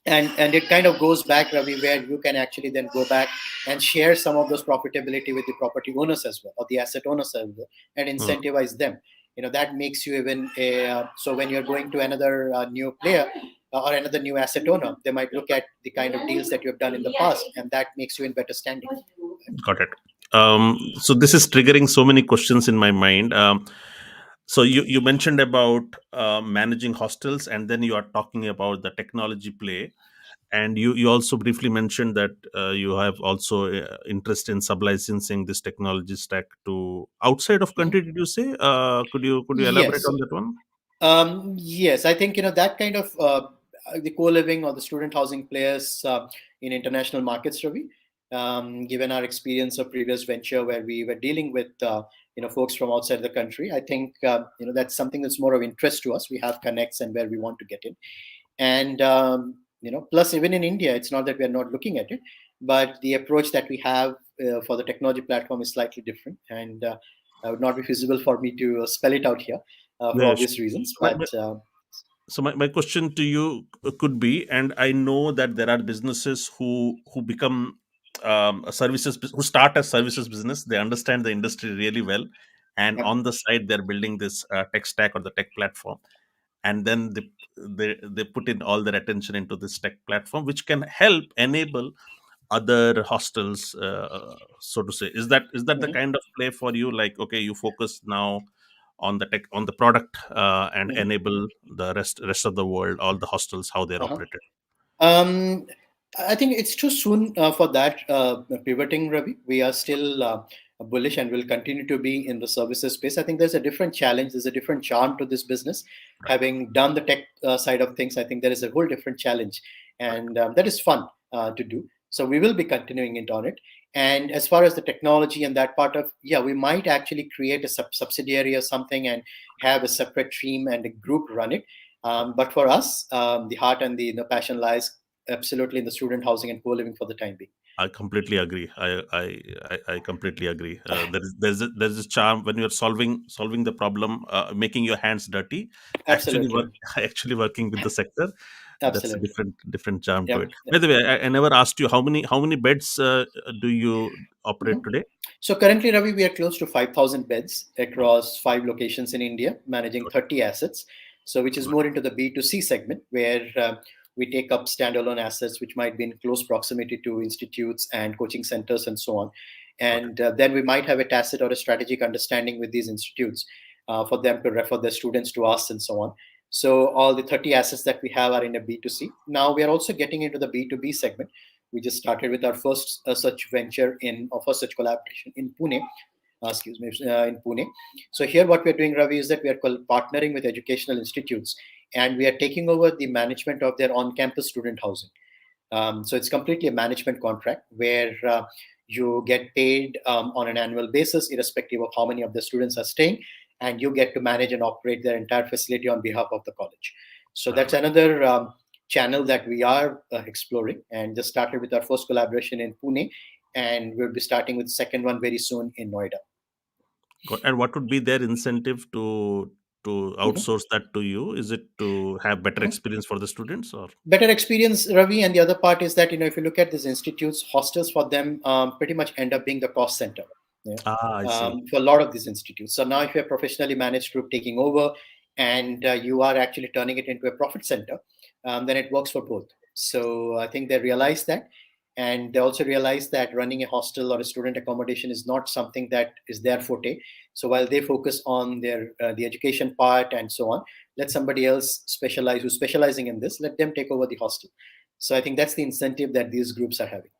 and it kind of goes back, Ravi, where you can actually then go back and share some of those profitability with the property owners as well, or the asset owners as well, and Mm. incentivize them. That makes you even so when you're going to another new player or another new asset owner, they might look at the kind of deals that you have done in the past, and that makes you in better standing. Got it. So this is triggering so many questions in my mind. So you mentioned about managing hostels, and then you are talking about the technology play, and you also briefly mentioned that you have also interest in sub-licensing this technology stack to outside of Mhm. country. Did you say? Could you elaborate Yes. on that one? Yes, I think that kind of the co-living or the student housing players in international markets, Ravi. Given our experience of previous venture where we were dealing with folks from outside the country, I think that's something that's more of interest to us. We have connects and where we want to get in, and plus even in India, it's not that we are not looking at it, but the approach that we have for the technology platform is slightly different, and it would not be feasible for me to spell it out here for Yeah, obvious reasons. my, But my question to you could be, and I know that there are businesses who become a who start as services business. They understand the industry really well, and yeah. on the side they're building this tech stack or the tech platform, and then they put in all their attention into this tech platform, which can help enable other hostels, so to say. Is that the Mhm, kind of play for you? Like, okay, you focus now on the tech, on the product, and mhm, enable the rest of the world, all the hostels, how they're uh-huh. operated. Um, I think it's too soon for that pivoting, Ravi. We are still bullish and will continue to be in the services space. I think there's a different challenge, there's a different charm to this business. Right. Having done the tech side of things, I think there is a whole different challenge, Right. and that is fun to do. So we will be continuing it on it. And as far as the technology and that part of, yeah, we might actually create a subsidiary or something and have a separate team and a group run it. But for us, the heart and the passion lies absolutely in the student housing and co-living for the time being. I completely agree. I completely agree. There's a charm when you're solving the problem, making your hands dirty, actually work Absolutely. actually working with the sector. That's a Absolutely. different charm to Yeah. it. By the way, I never asked you how many beds do you operate Mhm. today? So currently, Ravi, we are close to 5,000 beds across 5 locations in India, managing Good, 30 assets. So, which is good. more into the B2C segment, where we take up standalone assets which might be in close proximity to institutes and coaching centers and so on. Got it. And then we might have a tacit or a strategic understanding with these institutes for them to refer their students to us and so on. So, all the 30 assets that we have are in a B2C. Now, we are also getting into the B2B segment. We just started with our first such venture in, or first such collaboration in Pune, in Pune. So here, what we're doing, Ravi, is that we are partnering with educational institutes, and we are taking over the management of their on-campus student housing. So it's completely a management contract where you get paid on an annual basis, irrespective of how many of the students are staying, and you get to manage and operate their entire facility on behalf of the college. So Ah, that's another channel that we are exploring, and just started with our first collaboration in Pune, and we'll be starting with the second one very soon in Noida. and what would be their incentive to Mhm. outsource that to you? Is it to have better Mhm. experience for the students, or? Better experience, Ravi. And the other part is that, if you look at these institutes, hostels for them pretty much end up being the cost center, yeah, Ah, I see. for a lot of these institutes. So now, if you're professionally managed group taking over, and you are actually turning it into a profit center, then it works for both. So I think they realize that, and they also realize that running a hostel or a student accommodation is not something that is their forte. So while they focus on their the education part and so on, let somebody else specialize who's specializing in this, let them take over the hostel. So I think that's the incentive that these groups are having.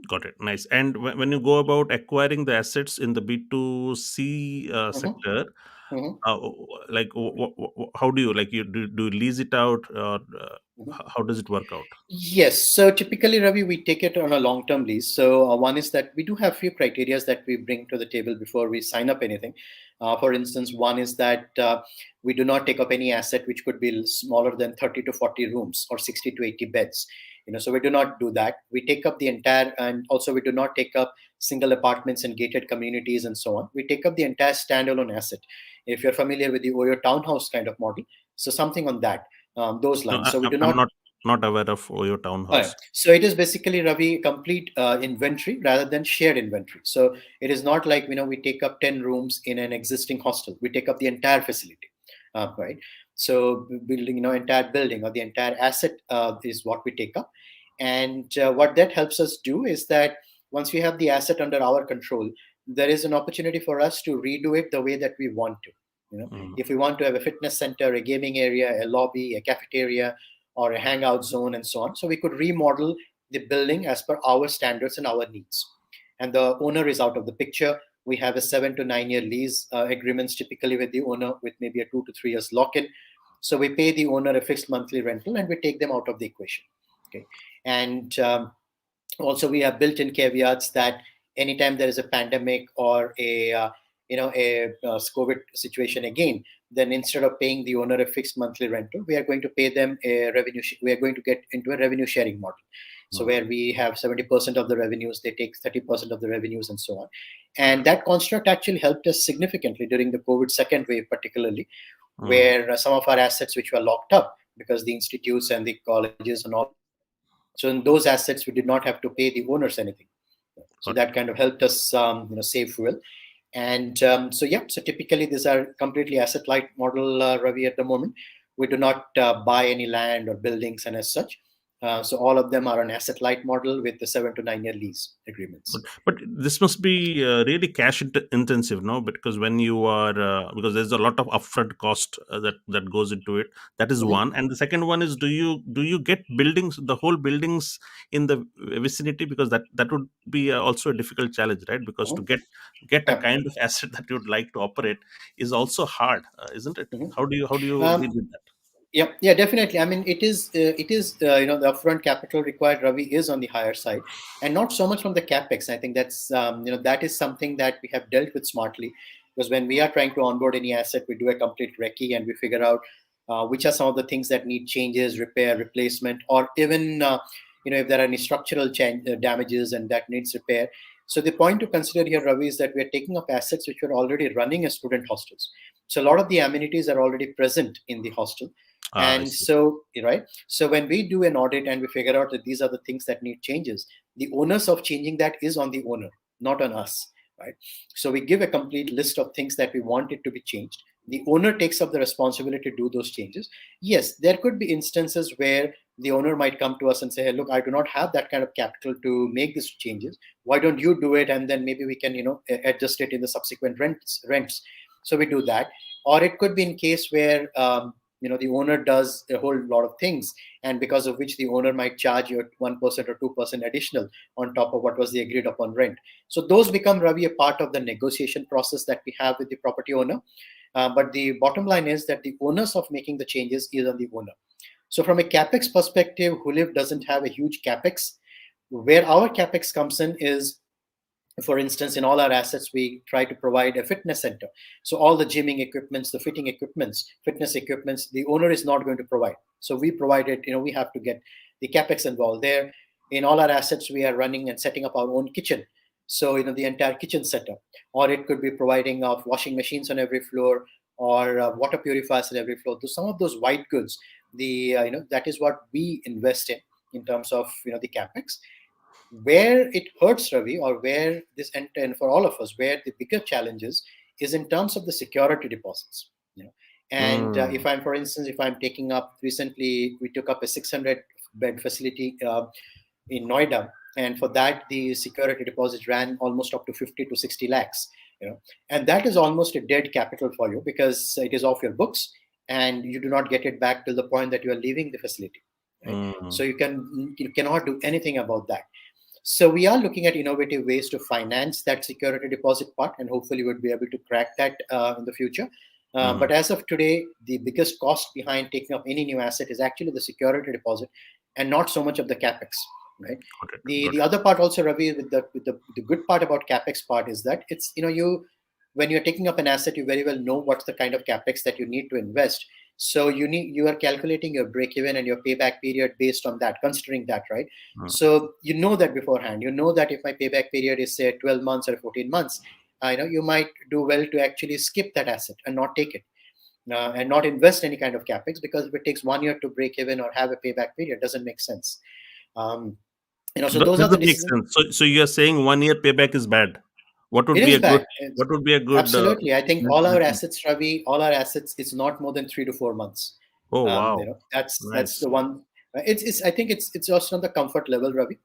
Got it. Nice. And when you go about acquiring the assets in the B2C Mhm, sector, mhm, uh, like how do you, like, you do you lease it out, or mhm. how does it work out? Yes. So typically, Ravi, we take it on a long-term lease. So one is that we do have few criterias that we bring to the table before we sign up anything. For instance, one is that we do not take up any asset which could be smaller than 30 to 40 rooms or 60 to 80 beds. So we do not do that. We take up the entire, and also we do not take up single apartments and gated communities and so on. We take up the entire standalone asset. If you're familiar with the Oyo townhouse kind of model, so something on that, those No, lines. So we do I'm not. not aware of Oyo All right. Townhouse. So it is basically, Ravi, complete inventory rather than shared inventory. So it is not like, we take up 10 rooms in an existing hostel. We take up the entire facility, right? So building, entire building or the entire asset is what we take up. And what that helps us do is that once we have the asset under our control, there is an opportunity for us to redo it the way that we want to. Mm, If we want to have a fitness center, a gaming area, a lobby, a cafeteria, or a hangout zone and so on. So we could remodel the building as per our standards and our needs. And the owner is out of the picture. We have a 7 to 9 year lease agreements typically with the owner, with maybe a 2 to 3 years lock-in. So we pay the owner a fixed monthly rental and we take them out of the equation. Okay, and also we have built-in caveats that anytime there is a pandemic or a COVID situation again, then instead of paying the owner a fixed monthly rental, we are going to pay them a revenue. We are going to get into a revenue sharing model. So mm, where we have 70% of the revenues, they take 30% of the revenues, and so on. And that construct actually helped us significantly during the COVID second wave, particularly mm, where some of our assets which were locked up because the institutes and the colleges and all. So in those assets, we did not have to pay the owners anything. So got it. that kind of helped us, save fuel. And so yeah, so typically these are completely asset light model, Ravi. At the moment, we do not buy any land or buildings, and as such, so all of them are an asset light model with the 7 to 9 year lease agreements. But this must be really cash intensive, no? Because when you are, because there's a lot of upfront cost that goes into it. That is Mhm, one, and the second one is, do you get buildings, the whole buildings in the vicinity? Because that would be also a difficult challenge, right? Because to mhm. get a Yeah. kind of asset that you'd like to operate is also hard, isn't it? Mhm. How do you Um, deal with that? Yeah, yeah, definitely. I mean, it is the upfront capital required, Ravi, is on the higher side, and not so much from the capex. I think that's that is something that we have dealt with smartly, because when we are trying to onboard any asset, we do a complete recce and we figure out which are some of the things that need changes, repair, replacement, or even if there are any structural damages and that needs repair. So the point to consider here, Ravi, is that we are taking up assets which were already running as student hostels. So a lot of the amenities are already present in the hostel, I And see. so, right, so when we do an audit and we figure out that these are the things that need changes, the onus of changing that is on the owner, not on us, right? So we give a complete list of things that we want it to be changed. The owner takes up the responsibility to do those changes. Yes, there could be instances where the owner might come to us and say, hey, look, I do not have that kind of capital to make these changes. Why don't you do it? And then maybe we can, adjust it in the subsequent rents. So we do that. Or it could be in case where the owner does a whole lot of things, and because of which the owner might charge you 1% or 2% additional on top of what was the agreed upon rent. So those become, Ravi, a part of the negotiation process that we have with the property owner. But the bottom line is that the onus of making the changes is on the owner. So from a capex perspective, Hooliv doesn't have a huge capex. Where our capex comes in is, for instance, in all our assets, we try to provide a fitness center. So all the gymming equipments, the fitting equipments, fitness equipments, the owner is not going to provide. So we provide it. We have to get the capex involved there. In all our assets, we are running and setting up our own kitchen. So the entire kitchen setup, or it could be providing of washing machines on every floor, or water purifiers on every floor. So some of those white goods, that is what we invest in terms of the capex. Where it hurts, Ravi, or where this, and for all of us, where the bigger challenges is in terms of the security deposits. And if Mm. I'm, for instance, if I'm taking up, recently we took up a 600 bed facility in Noida, and for that the security deposit ran almost up to 50 to 60 lakhs. And that is almost a dead capital for you, because it is off your books and you do not get it back till the point that you are leaving the facility, right? So Mm. you cannot do anything about that. So we are looking at innovative ways to finance that security deposit part, and hopefully we'll be able to crack that in the future. Mm. But as of today, the biggest cost behind taking up any new asset is actually the security deposit, and not so much of the capex, right? Got it. The Got the it. other part also, Ravi, with the good part about capex part is that it's, you when you're taking up an asset, you very well know what's the kind of capex that you need to invest. So you are calculating your break even and your payback period based on that, considering that, right? Mm. So you know that beforehand. You know that if my payback period is, say, 12 months or 14 months, I know you might do well to actually skip that asset and not take it, and not invest any kind of capex, because if it takes 1 year to break even or have a payback period, it doesn't make sense. Um, so those are the Doesn't make decisions. sense. So you're saying 1 year payback is bad. What would It be is a good? bad. It's What would be a good? absolutely. I think all our assets, Ravi, all our assets, it's not more than 3 to 4 months. Oh wow, That's nice. the one. It's I think it's also on the comfort level, Ravi.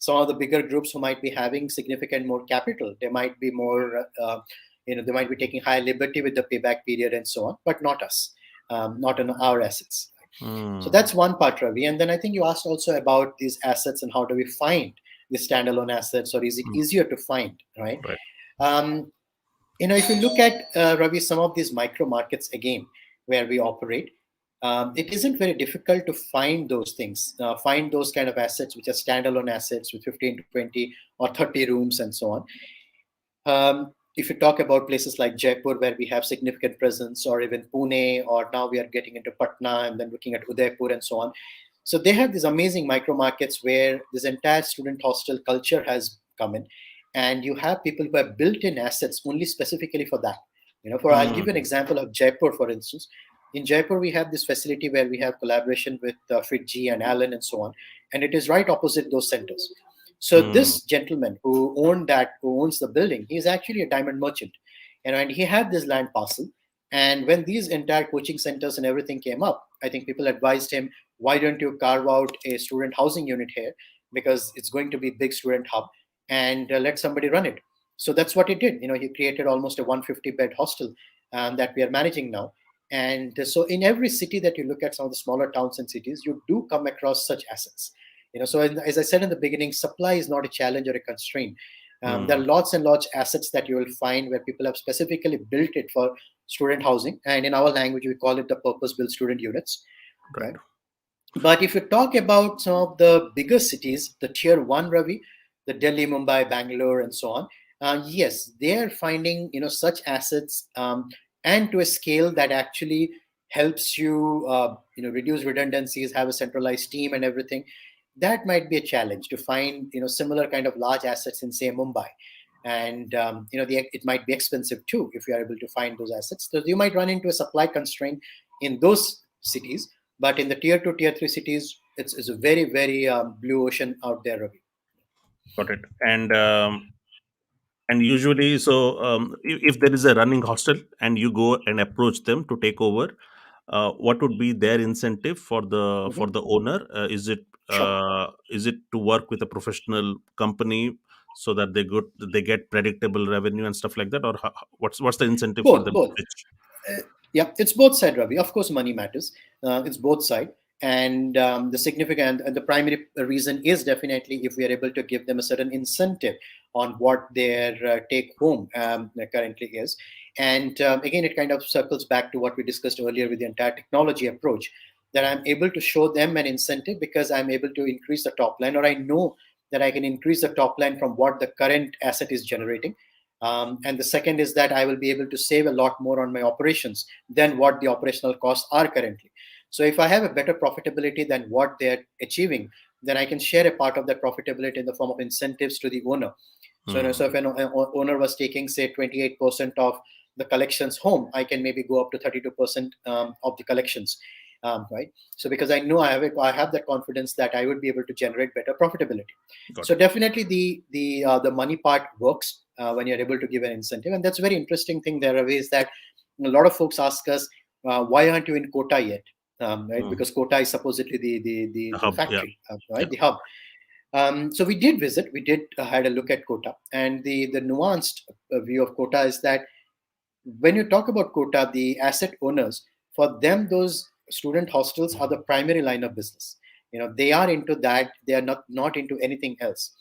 Some of the bigger groups who might be having significant more capital, they might be more, they might be taking high liberty with the payback period and so on, but not us, not on our assets. So Mm. that's one part, Ravi. And then I think you asked also about these assets and how do we find the standalone assets, or is it Mm. easier to find, right? Right. Um, if you look at, Ravi, some of these micro markets again where we operate, it isn't very difficult to find those things, find those kind of assets which are standalone assets with 15 to 20 or 30 rooms and so on. If you talk about places like Jaipur, where we have significant presence, or even Pune, or now we are getting into Patna and then looking at Udaipur and so on. So they have these amazing micro markets where this entire student hostel culture has come in, and you have people who have built in assets only specifically for that. For I'll give you an Mm. example of Jaipur, for instance. In Jaipur, we have this facility where we have collaboration with Fitji and Allen and so on, and it is right opposite those centers. So Mm. this gentleman who owns the building, he's actually a diamond merchant, and he had this land parcel. And when these entire coaching centers and everything came up, I think people advised him, why don't you carve out a student housing unit here, because it's going to be big student hub, and let somebody run it. So that's what he did. He created almost a 150 bed hostel that we are managing now. And so in every city that you look at, some of the smaller towns and cities, you do come across such assets. So as I said in the beginning, supply is not a challenge or a constraint. There Mm. are lots and lots assets that you will find where people have specifically built it for student housing, and in our language we call it the purpose built student units, Right. right? But if you talk about some of the bigger cities, the tier one, Ravi, the Delhi, Mumbai, Bangalore, and so on, yes, they are finding such assets, and to a scale that actually helps you reduce redundancies, have a centralized team, and everything. That might be a challenge to find similar kind of large assets in, say, Mumbai. And it might be expensive too if you are able to find those assets. So you might run into a supply constraint in those cities. But in the tier 2, tier 3 cities, it's a very, very blue ocean out there, Ravi. Got it. And usually, so if there is a running hostel and you go and approach them to take over, what would be their incentive for Hmm. the owner? Sure. Is it to work with a professional company so that they get predictable revenue and stuff like that, or what's the incentive for Both, them to both. pitch? Yeah, it's both side, Ravi. Of course, money matters. It's both side, and the significant and the primary reason is definitely if we are able to give them a certain incentive on what their take home currently is. And again, it kind of circles back to what we discussed earlier with the entire technology approach. That I'm able to show them an incentive because I'm able to increase the top line, or I know that I can increase the top line from what the current asset is generating. And the second is that I will be able to save a lot more on my operations than what the operational costs are currently. So if I have a better profitability than what they're achieving, then I can share a part of that profitability in the form of incentives to the owner. So, so Hmm. if an owner was taking, say, 28% of the collections home, I can maybe go up to 32% of the collections, right? So because I know I have that confidence that I would be able to generate better profitability. Got So it. definitely the money part works when you're able to give an incentive, and that's a very interesting thing. There are ways that a lot of folks ask us, why aren't you in Kota yet? Right, Hmm. because Kota is supposedly the The the hub, yeah, factory, right, yeah. the hub. So we did visit. We did had a look at Kota, and the nuanced view of Kota is that when you talk about Kota, the asset owners, for them, those student hostels are the primary line of business. They are into that. They are not into anything else.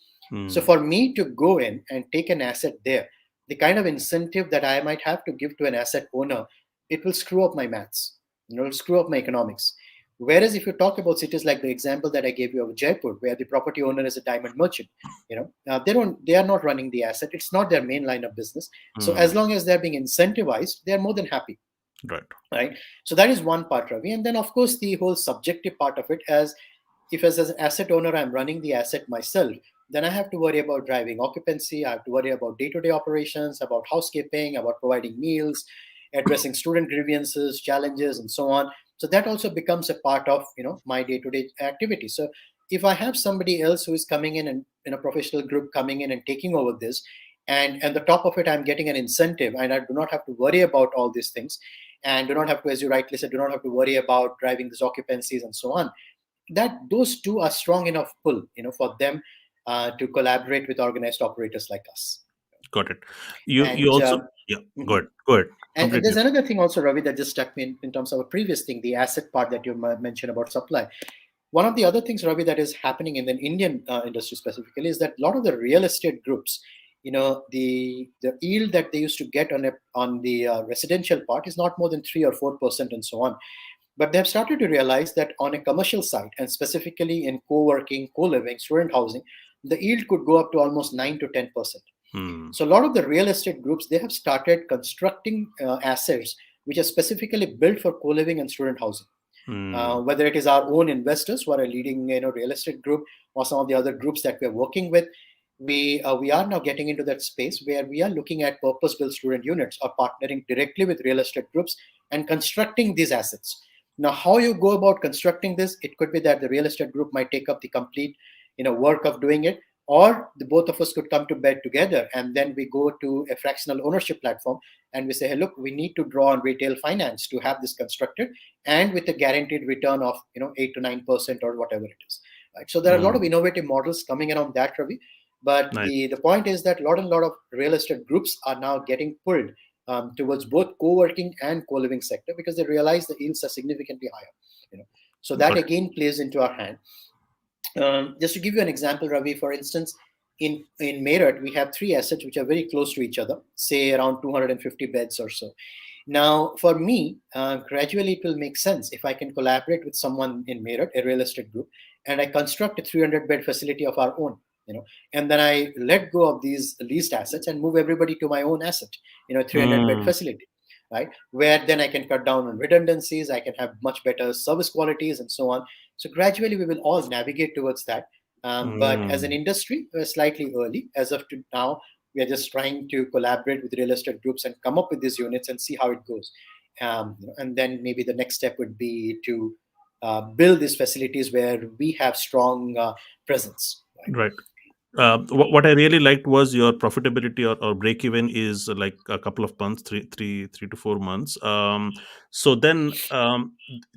So Hmm. for me to go in and take an asset there, the kind of incentive that I might have to give to an asset owner, it will screw up my maths. It'll screw up my economics. Whereas if you talk about cities like the example that I gave you of Jaipur, where the property owner is a diamond merchant, they are not running the asset. It's not their main line of business. So Hmm. as long as they're being incentivized, they're more than happy, Right. right? So that is one part, Ravi. And then of course the whole subjective part of it, as if as an asset owner I'm running the asset myself, then I have to worry about driving occupancy, I have to worry about day-to-day operations, about housekeeping, about providing meals, addressing student grievances, challenges, and so on. So that also becomes a part of my day-to-day activity. So if I have somebody else who is coming in and in a professional group coming in and taking over this, and the top of it I'm getting an incentive, and I do not have to worry about all these things, and do not have to, as you rightly said, do not have to worry about driving these occupancies and so on, that those two are strong enough pull for them to collaborate with organized operators like us. Got it. You And also, yeah. Go mhm. ahead. Go ahead. And Completely. there's another thing also, Ravi, that just struck me in terms of a previous thing, the asset part that you mentioned about supply. One of the other things, Ravi, that is happening in the Indian industry specifically is that a lot of the real estate groups, the yield that they used to get on the residential part is not more than 3 or 4% and so on. But they've started to realize that on a commercial side, and specifically in co-working, co-living, student housing, the yield could go up to almost 9 to 10%. Hmm. So a lot of the real estate groups, they have started constructing assets which are specifically built for co-living and student housing. Hmm. Whether it is our own investors who are a leading real estate group, or some of the other groups that we're working with, we are now getting into that space where we are looking at purpose-built student units or partnering directly with real estate groups and constructing these assets. Now, how you go about constructing this, it could be that the real estate group might take up the complete work of doing it, or the both of us could come to bed together, and then we go to a fractional ownership platform and we say, hey, look, we need to draw on retail finance to have this constructed, and with a guaranteed return of 8 to 9% or whatever it is. Right. So there are a lot of Hmm. innovative models coming around that, Ravi. But Nice. the point is that a lot of real estate groups are now getting pulled towards both co-working and co-living sector because they realize the yields are significantly higher. So that Got it. again plays into our hand. Just to give you an example, Ravi, for instance, in Meerut, we have three assets which are very close to each other, say around 250 beds or so. Now, for me, gradually it will make sense if I can collaborate with someone in Meerut, a real estate group, and I construct a 300-bed facility of our own, and then I let go of these leased assets and move everybody to my own asset, 300-bed Hmm. facility, right? Where then I can cut down on redundancies, I can have much better service qualities, and so on. So gradually, we will all navigate towards that. But as an Hmm. industry, we're slightly early. As of now, we are just trying to collaborate with real estate groups and come up with these units and see how it goes. and then maybe the next step would be to build these facilities where we have strong presence. Right? Right. What I really liked was your profitability or break even is like a couple of months, 3 to 4 months. So then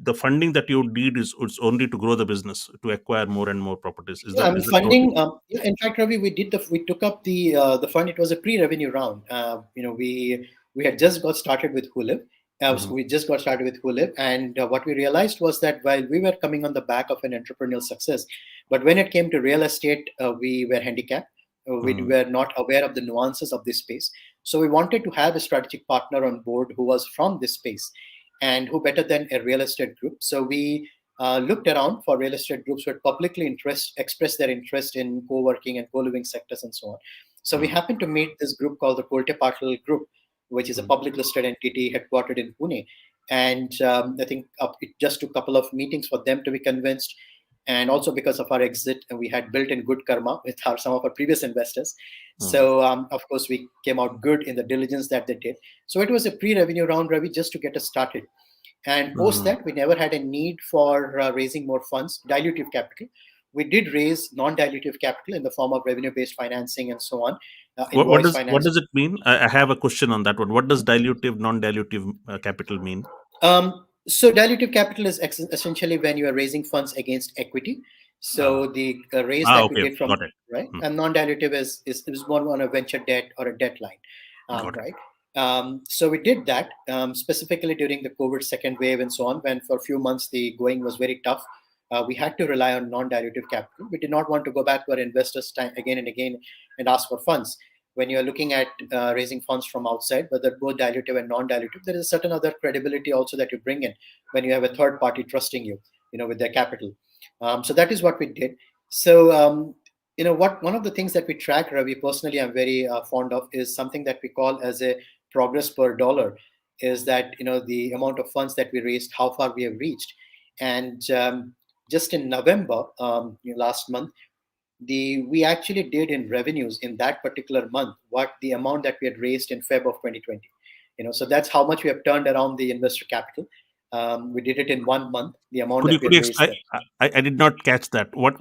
the funding that you need is only to grow the business, to acquire more and more properties. Is Yeah, that I mean is that how it is? funding. Yeah, in fact, Ravi, we took up the fund. It was a pre-revenue round. We had just got started with Hooliv. Mhm. We just got started with Hooliv, and what we realized was that while we were coming on the back of an entrepreneurial success, but when it came to real estate, we were handicapped. We Mhm. were not aware of the nuances of this space. So we wanted to have a strategic partner on board who was from this space, and who better than a real estate group. So we looked around for real estate groups who had publicly expressed their interest in co-working and co-living sectors and so on. So we Mhm. happened to meet this group called the Kolte Patel Group, which is a Mhm. public listed entity headquartered in Pune. And I think it just took a couple of meetings for them to be convinced. And also because of our exit, we had built in good karma with some of our previous investors. Mhm. So of course we came out good in the diligence that they did. So it was a pre-revenue round, Ravi, just to get us started. And post Mhm. that, we never had a need for raising more funds, dilutive capital. We did raise non dilutive capital in the form of revenue based financing and so on, What invoice does financing. it mean? I have a question on that one. What does dilutive, non-dilutive capital mean? So dilutive capital is essentially when you are raising funds against equity. Uh, So the raise that we okay, did from, got it. right, Hmm. and non-dilutive is more on a venture debt or a debt line, Got it. right? So we did that specifically during the COVID second wave and so on, when for a few months the going was very tough. We had to rely on non-dilutive capital. We did not want to go back to our investors time again and again and ask for funds. When you're looking at raising funds from outside, whether both dilutive and non-dilutive, there is a certain other credibility also that you bring in when you have a third party trusting you, with their capital. So that is what we did. So what one of the things that we track, Ravi, personally, I'm very fond of is something that we call as a progress per dollar. Is that the amount of funds that we raised, how far we have reached, and just in November, last month, the we actually did in revenues in that particular month what the amount that we had raised in Feb of 2020. So that's how much we have turned around the investor capital. We did it in 1 month, the amount Could that you we could had you raised explain? then. I did not catch that. What is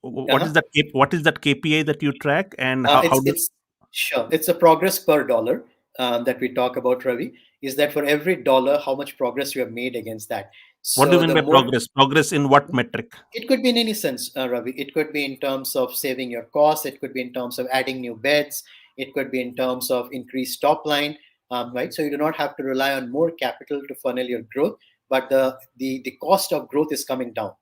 Uh-huh. that? What is that KPI that you track, and how does It's sure, it's a progress per dollar that we talk about, Ravi. Is that for every dollar how much progress you have made against that? what do you So mean the by more, progress? Progress in what metric? it could be in any sense, Ravi. It could be in terms of saving your costs. It could be in terms of adding new beds. It could be in terms of increased top line, right? So you do not have to rely on more capital to funnel your growth, but the cost of growth is coming down.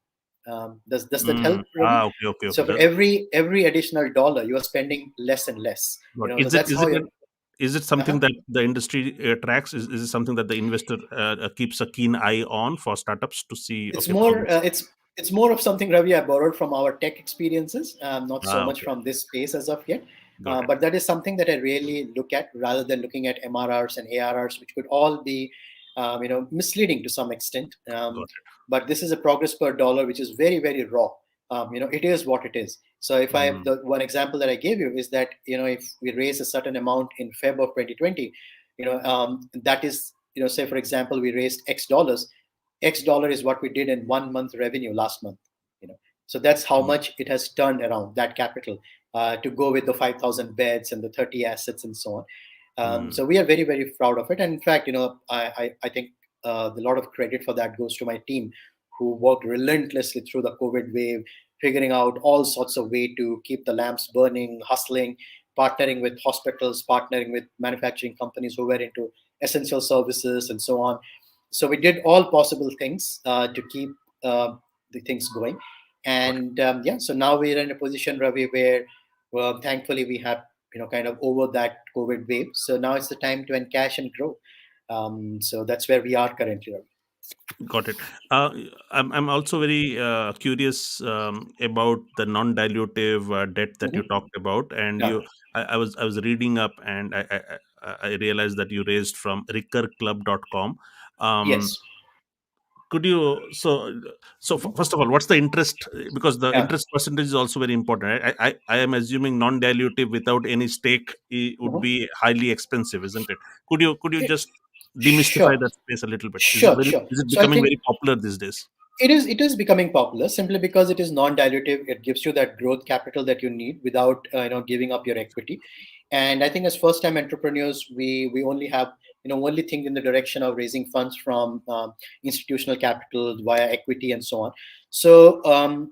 Does that help, Ravi? Okay, okay, okay. So for every additional dollar, you are spending less and less. So Is it that's how you. is it something Uh-huh. that the industry tracks? Is it something that the investor keeps a keen eye on for startups to see? It's Okay, progress. more it's more of something, Ravi, I borrowed from our tech experiences, not so much Okay, from this space as of yet. got it, But that is something that I really look at rather than looking at MRRs and ARRs, which could all be misleading to some extent. got But this is a progress per dollar, which is very very raw. It is what it is. So if it. I the one example that I gave you is that if we raise a certain amount in Feb of 2020, that is, say for example we raised X dollars. X dollar is what we did in 1 month revenue last month. You know, so that's how Mm, much it has turned around that capital to go with the 5,000 beds and the 30 assets and so on. mm, So we are very very proud of it, and in fact, I think a lot of credit for that goes to my team, who worked relentlessly through the COVID wave, figuring out all sorts of way to keep the lamps burning, hustling, partnering with hospitals, partnering with manufacturing companies who were into essential services and so on. So we did all possible things to keep the things going. got it. And yeah, so now we're in a position, Ravi, where thankfully we have kind of over that COVID wave. So now it's the time to encash and grow. So that's where we are currently, Ravi. Got it. Uh, I'm also very curious about the non-dilutive debt that you Mhm. talked about, and Yeah. I was reading up, and I realized that you raised from recurclub.com. Um, Yes. could you Mhm. first of all, what's the interest? Because the Yeah. interest percentage is also very important. I am assuming non-dilutive without any stake would Mhm. be highly expensive, isn't it? Could you It, just? demystify Sure, that space a little bit? sure, sure. Is it So I becoming think very popular these days? it is becoming popular simply because it is non-dilutive. It gives you that growth capital that you need without giving up your equity. And I think as first-time entrepreneurs, we only have only think in the direction of raising funds from institutional capital via equity and so on. So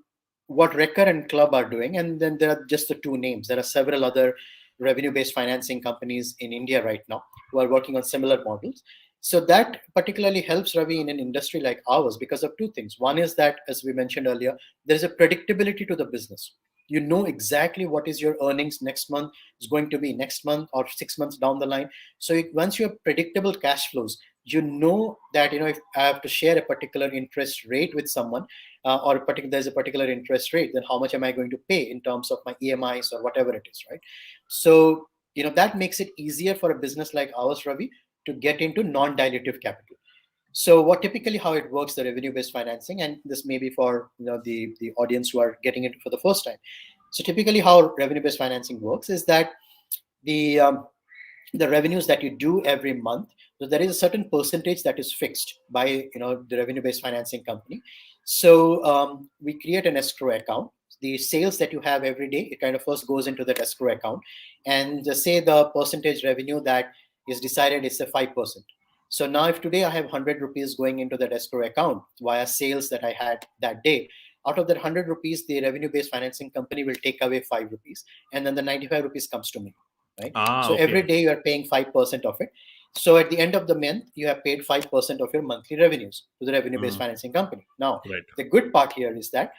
what Recur and Club are doing, and then there are just the two names. There are several other revenue-based financing companies in India right now who are working on similar models. So that particularly helps Ravi in an industry like ours because of two things. One is that, as we mentioned earlier, there is a predictability to the business. You know exactly what is your earnings next month is going to be next month or 6 months down the line. So once you have predictable cash flows, you know that if I have to share a particular interest rate with someone, or there's a particular interest rate, then how much am I going to pay in terms of my EMIs or whatever it is, right? So that makes it easier for a business like ours, Ravi, to get into non-dilutive capital. So what typically how it works, the revenue-based financing, and this may be for the audience who are getting it for the first time. So typically how revenue-based financing works is that the the revenues that you do every month, so there is a certain percentage that is fixed by the revenue-based financing company. So we create an escrow account. The sales that you have every day, it kind of first goes into that escrow account, and just say the percentage revenue that is decided is a 5%. So now if today I have 100 rupees going into that escrow account via sales that I had that day, out of that 100 rupees, the revenue based financing company will take away 5 rupees, and then the 95 rupees comes to me, right? Ah, So okay. every day you are paying 5% of it. So at the end of the month, you have paid 5% of your monthly revenues to the revenue based Mm, financing company. Now, right. the good part here is that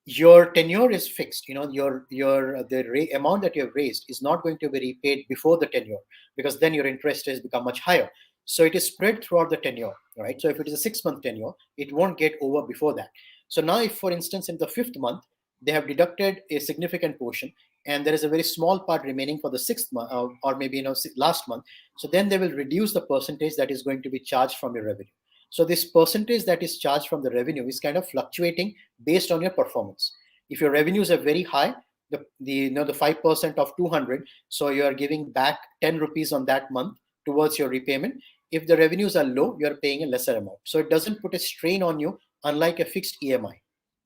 your tenure is fixed. Your the amount that you have raised is not going to be repaid before the tenure, because then your interest has become much higher. So it is spread throughout the tenure, right? So if it is a 6 month tenure, it won't get over before that. So now if, for instance, in the fifth month they have deducted a significant portion, and there is a very small part remaining for the sixth month, or maybe last month, so then they will reduce the percentage that is going to be charged from your revenue. So this percentage that is charged from the revenue is kind of fluctuating based on your performance. If your revenues are very high, the 5% of 200, so you are giving back 10 rupees on that month towards your repayment. If the revenues are low, you are paying a lesser amount. So it doesn't put a strain on you, unlike a fixed EMI,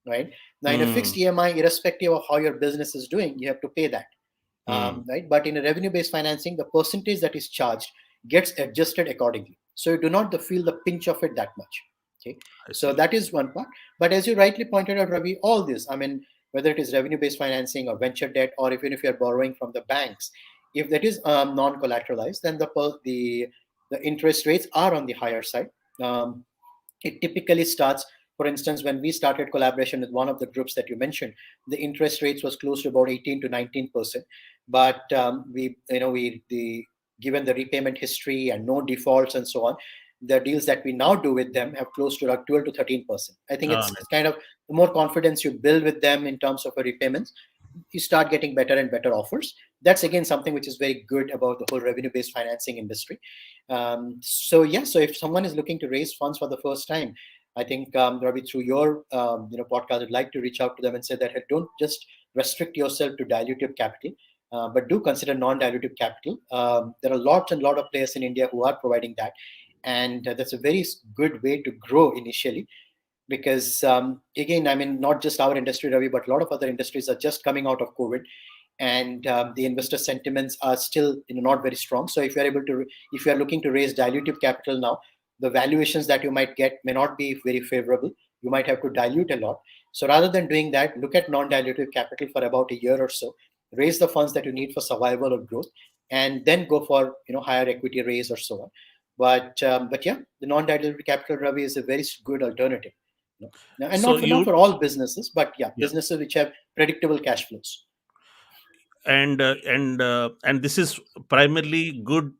right? Now, in a fixed Mm, EMI, irrespective of how your business is doing, you have to pay that, mm, right? But in a revenue-based financing, the percentage that is charged gets adjusted accordingly, so you do not feel the pinch of it that much. Okay, I so see. that is one part. But as you rightly pointed out, Ravi, all this, I mean, whether it is revenue-based financing or venture debt, or even if you are borrowing from the banks, if that is non-collateralized, then the interest rates are on the higher side. It typically starts, for instance, when we started collaboration with one of the groups that you mentioned, the interest rates was close to about 18 to 19%. But we given the repayment history and no defaults and so on, the deals that we now do with them have close to like 12 to 13%. I think Ah, it's nice. kind of the more confidence you build with them in terms of a repayments, you start getting better and better offers. That's again something which is very good about the whole revenue based financing industry. So yeah, so if someone is looking to raise funds for the first time, I think Ravi, through your podcast, I'd like to reach out to them and say that, hey, don't just restrict yourself to dilutive capital, but do consider non-dilutive capital. There are lots and lot of players in India who are providing that, and that's a very good way to grow initially. Because again, I mean, not just our industry, Ravi, but a lot of other industries are just coming out of COVID, and the investor sentiments are still not very strong. So if you're able to, if you are looking to raise dilutive capital now, the valuations that you might get may not be very favorable. You might have to dilute a lot. So rather than doing that, look at non-dilutive capital for about a year or so, raise the funds that you need for survival or growth, and then go for higher equity raise or so on. But yeah, the non-dilutive capital, Ravi, is a very good alternative. And So not you, for all businesses, but yeah, yeah, businesses which have predictable cash flows. and this is primarily good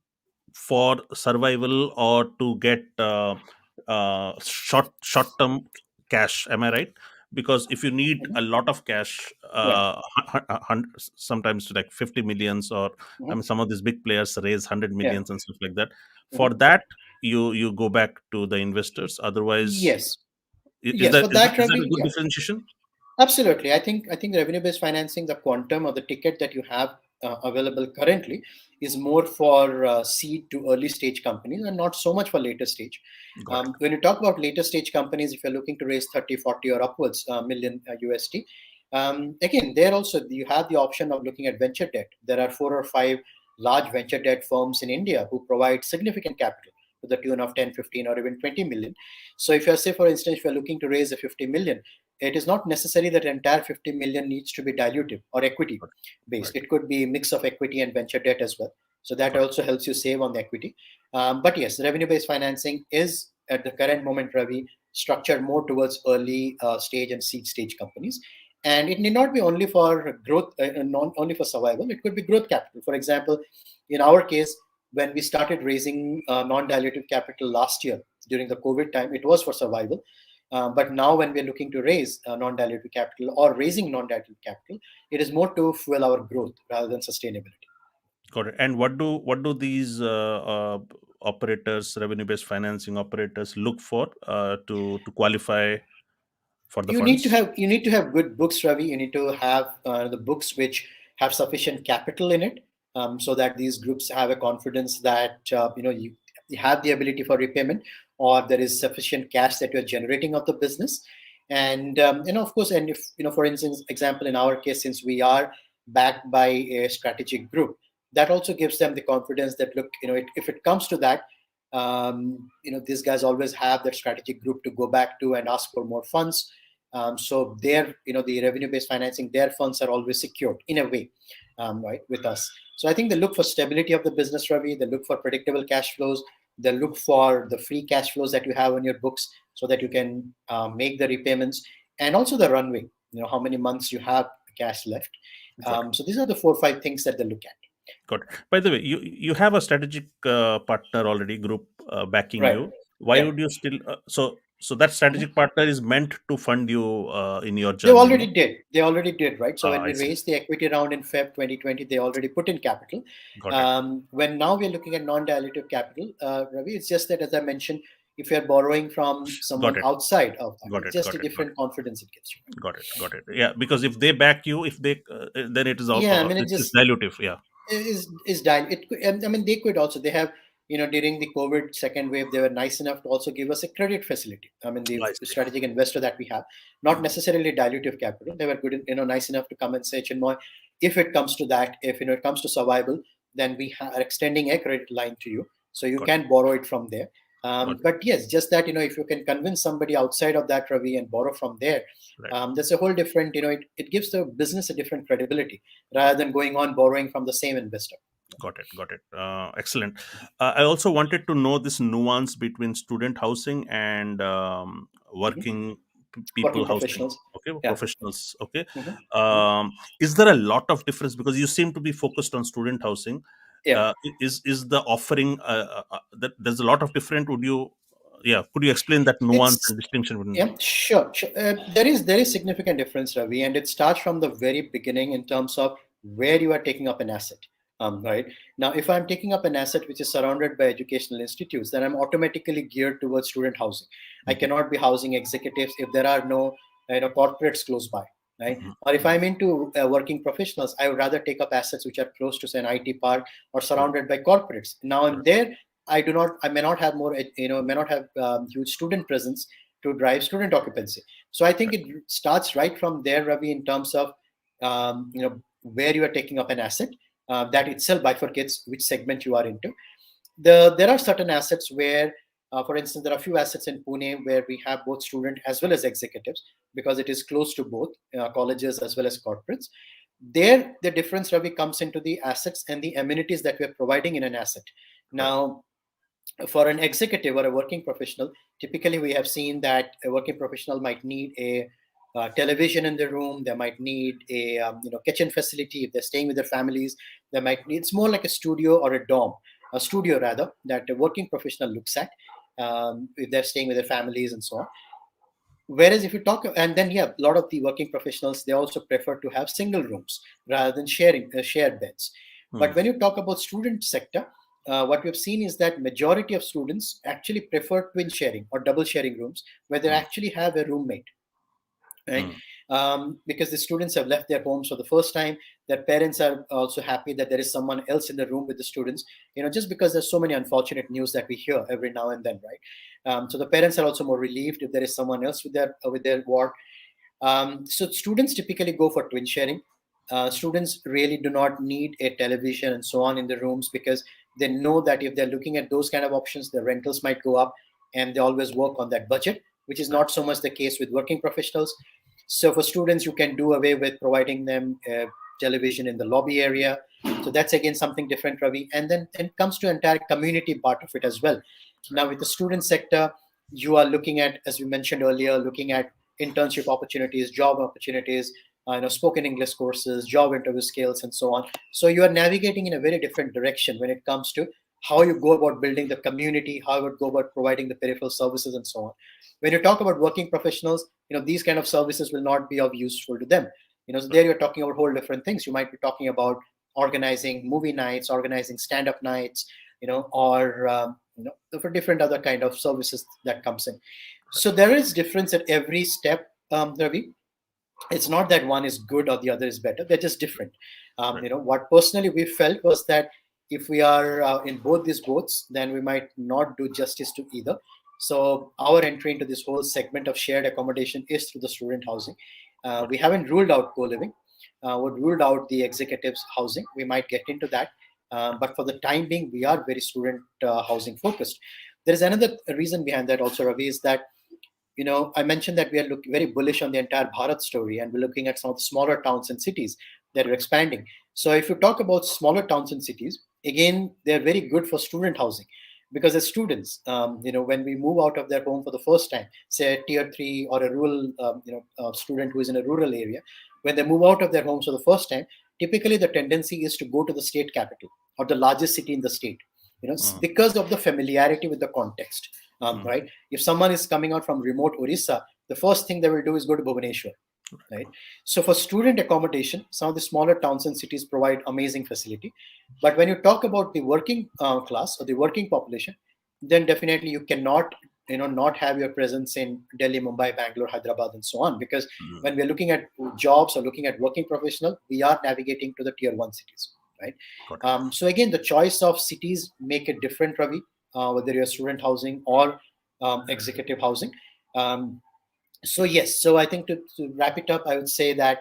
for survival or to get short term cash. Am I right? Because if you need Mhm. a lot of cash, Yeah. sometimes like 50 millions, or I Mhm. mean, some of these big players raise 100 Yeah. millions and stuff like that. For Mhm. that, you go back to the investors. Otherwise, Yes. Yes. For is that, that a Ravi, good yeah. differentiation? Absolutely. I think revenue-based financing, the quantum or the ticket that you have available currently is more for seed to early stage companies and not so much for later stage. Got it. When you talk about later stage companies, if you're looking to raise 30, 40 or upwards million USD, again, there also you have the option of looking at venture debt. There are 4 or 5 large venture debt firms in India who provide significant capital to the tune of 10, 15, or even 20 million. So if you're, say, for instance, if you're looking to raise a 50 million, it is not necessary that entire 50 million needs to be dilutive or equity Got based. Right. It could be a mix of equity and venture debt as well. So that Got also helps you save on the equity. But yes, revenue-based financing is at the current moment, Ravi, structured more towards early stage and seed stage companies. And it need not be only for growth, not only for survival. It could be growth capital. For example, in our case, when we started raising non-dilutive capital last year during the COVID time, it was for survival. But now, when we're looking to raise non-dilutive capital or raising non-dilutive capital, it is more to fuel our growth rather than sustainability. Got it. And what do these operators, revenue-based financing operators, look for to qualify for the funds? You need to have good books, Ravi. You need to have the books which have sufficient capital in it, so that these groups have a confidence that you have the ability for repayment, or there is sufficient cash that you're generating of the business. And of course, and if for instance, example in our case, since we are backed by a strategic group, that also gives them the confidence that look, if it comes to that, these guys always have that strategic group to go back to and ask for more funds. So their, the revenue-based financing, their funds are always secured in a way, right, with us. So I think they look for stability of the business, Ravi. They look for predictable cash flows. They look for the free cash flows that you have on your books, so that you can make the repayments, and also the runway. How many months you have cash left. Got it. So these are the 4 or 5 things that they look at. Got it. By the way, you have a strategic partner already, group backing Right. you. Why Yeah. would you still? So that Mhm. strategic partner is meant to fund you in your They journey, already no? did. They already did, right? So when I we see. raised the equity round in Feb 2020, they already put in capital. Got it. When now we're looking at non-dilutive capital, Ravi, it's just that, as I mentioned, if you're borrowing from Got someone it. outside of that, Got it's it. just Got a it. Got different confidence it gives you. it. Got it. Got it. Yeah, because if they back you, if they then it is Yeah, I mean, it it's just dilutive. Yeah, is dying. And I mean, they could also, they have, during the COVID second wave, they were nice enough to also give us a credit facility. I mean, the I see. strategic investor that we have, not Mhm. necessarily dilutive capital. They were good, nice enough to come and say, Chinmoy, if it comes to that, if it comes to survival, then we are extending a credit line to you, so you Got it. can borrow it from there. Got it. But yes, just that, if you can convince somebody outside of that, Ravi, and borrow from there, Right. that's a whole different, it gives the business a different credibility rather than going on borrowing from the same investor. Got it. Got it. Excellent. I also wanted to know this nuance between student housing and Mhm. working people Working housing. professionals. Okay, Yeah. professionals. Okay. Hmm. Hmm. Is there a lot of difference, because you seem to be focused on student housing? Yeah. Is the offering that there's a lot of different? Would you? Yeah. Could you explain that nuance It's and distinction between? Yeah, sure. Sure. There is significant difference, Ravi, and it starts from the very beginning in terms of where you are taking up an asset. Right now, if I'm taking up an asset which is surrounded by educational institutes, then I'm automatically geared towards student housing. I Mhm, cannot be housing executives if there are no corporates close by, right? mhm, Or if mhm. I'm into working professionals, I would rather take up assets which are close to, say, an IT park or Right. surrounded by corporates. Now, Right. in there, I may not have more, may not have huge student presence to drive student occupancy. So I think Right. it starts right from there, Ravi, in terms of where you are taking up an asset. That itself bifurcates which segment you are into. There are certain assets where, for instance, there are a few assets in Pune where we have both student as well as executives, because it is close to both colleges as well as corporates. There, the difference, Ravi, comes into the assets and the amenities that we are providing in an asset. Right. Now, for an executive or a working professional, typically we have seen that a working professional might need a television in the room. They might need a kitchen facility if they're staying with their families. They might need, it's more like a studio or a dorm, a studio rather, that a working professional looks at if they're staying with their families and so on. Whereas if you talk, and then yeah, a lot of the working professionals, they also prefer to have single rooms rather than sharing shared beds. But Hmm. when you talk about student sector, what we've seen is that majority of students actually prefer twin sharing or double sharing rooms, where they Hmm. actually have a roommate, right? Hmm. because the students have left their homes for the first time. Their parents are also happy that there is someone else in the room with the students, just because there's so many unfortunate news that we hear every now and then, right? So the parents are also more relieved if there is someone else with their ward. So students typically go for twin sharing. Students really do not need a television and so on in the rooms, because they know that if they're looking at those kind of options, the rentals might go up, and they always work on that budget, which is Right. not so much the case with working professionals. So for students, you can do away with providing them television in the lobby area. So that's again something different, Ravi. And then it comes to entire community part of it as well. Now with the student sector, you are looking at, as we mentioned earlier, looking at internship opportunities, job opportunities, spoken English courses, job interview skills, and so on. So you are navigating in a very different direction when it comes to how you go about building the community, how you would go about providing the peripheral services, and so on. When you talk about working professionals, these kind of services will not be of useful to them. So there you're talking about whole different things. You might be talking about organizing movie nights, organizing stand-up nights, or for different other kind of services that comes in. So there is difference at every step, Ravi. It's not that one is good or the other is better. They're just different. Right. What personally we felt was that if we are in both these boats, then we might not do justice to either. So our entry into this whole segment of shared accommodation is through the student housing. Got We haven't ruled out co-living. We ruled out the executives housing. We might get into that. But for the time being, we are very student housing focused. There is another reason behind that also, Ravi, is that I mentioned that we are very bullish on the entire Bharat story, and we're looking at some of the smaller towns and cities that are expanding. So if you talk about smaller towns and cities, again, they're very good for student housing, because as students, when we move out of their home for the first time, say a tier three or a rural, student who is in a rural area, when they move out of their homes for the first time, typically the tendency is to go to the state capital or the largest city in the state, Mm, because of the familiarity with the context, mm, right? If someone is coming out from remote Orissa, the first thing they will do is go to Bhubaneswar, right? So for student accommodation, some of the smaller towns and cities provide amazing facility. But when you talk about the working class or the working population, then definitely you cannot, not have your presence in Delhi, Mumbai, Bangalore, Hyderabad, and so on. Because mm. when we're looking at jobs or looking at working professional, we are navigating to the tier one cities, right? Got it. So again, the choice of cities make it different, Ravi, whether you're student housing or executive housing. Um, so yes, so I think to wrap it up, I would say that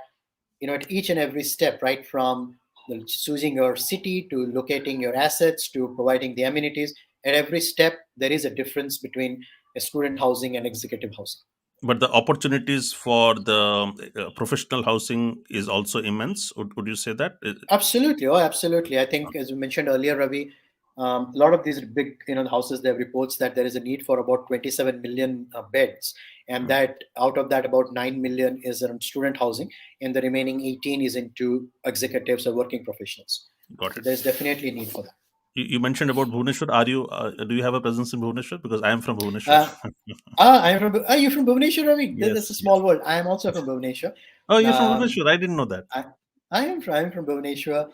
at each and every step, right from choosing your city to locating your assets to providing the amenities, at every step there is a difference between a student housing and executive housing. But the opportunities for the professional housing is also immense. Would you say that? Absolutely. Oh, absolutely. I think, as you mentioned earlier, Ravi, a lot of these big, houses, there are reports that there is a need for about 27 million beds, and Mm, that out of that, about 9 million is around student housing, and the remaining 18 is into executives or working professionals. got So it. there's definitely a need for that. You mentioned about Bhubaneswar. Do you have a presence in Bhubaneswar? Because I am from Bhubaneswar. Uh, I'm from. Are you from Bhubaneswar, Ravi? That's a Yes, small yes. world. I am also from Bhubaneswar. Oh, you're from Um, Bhubaneswar. I didn't know that. I, I'm from Bhubaneswar.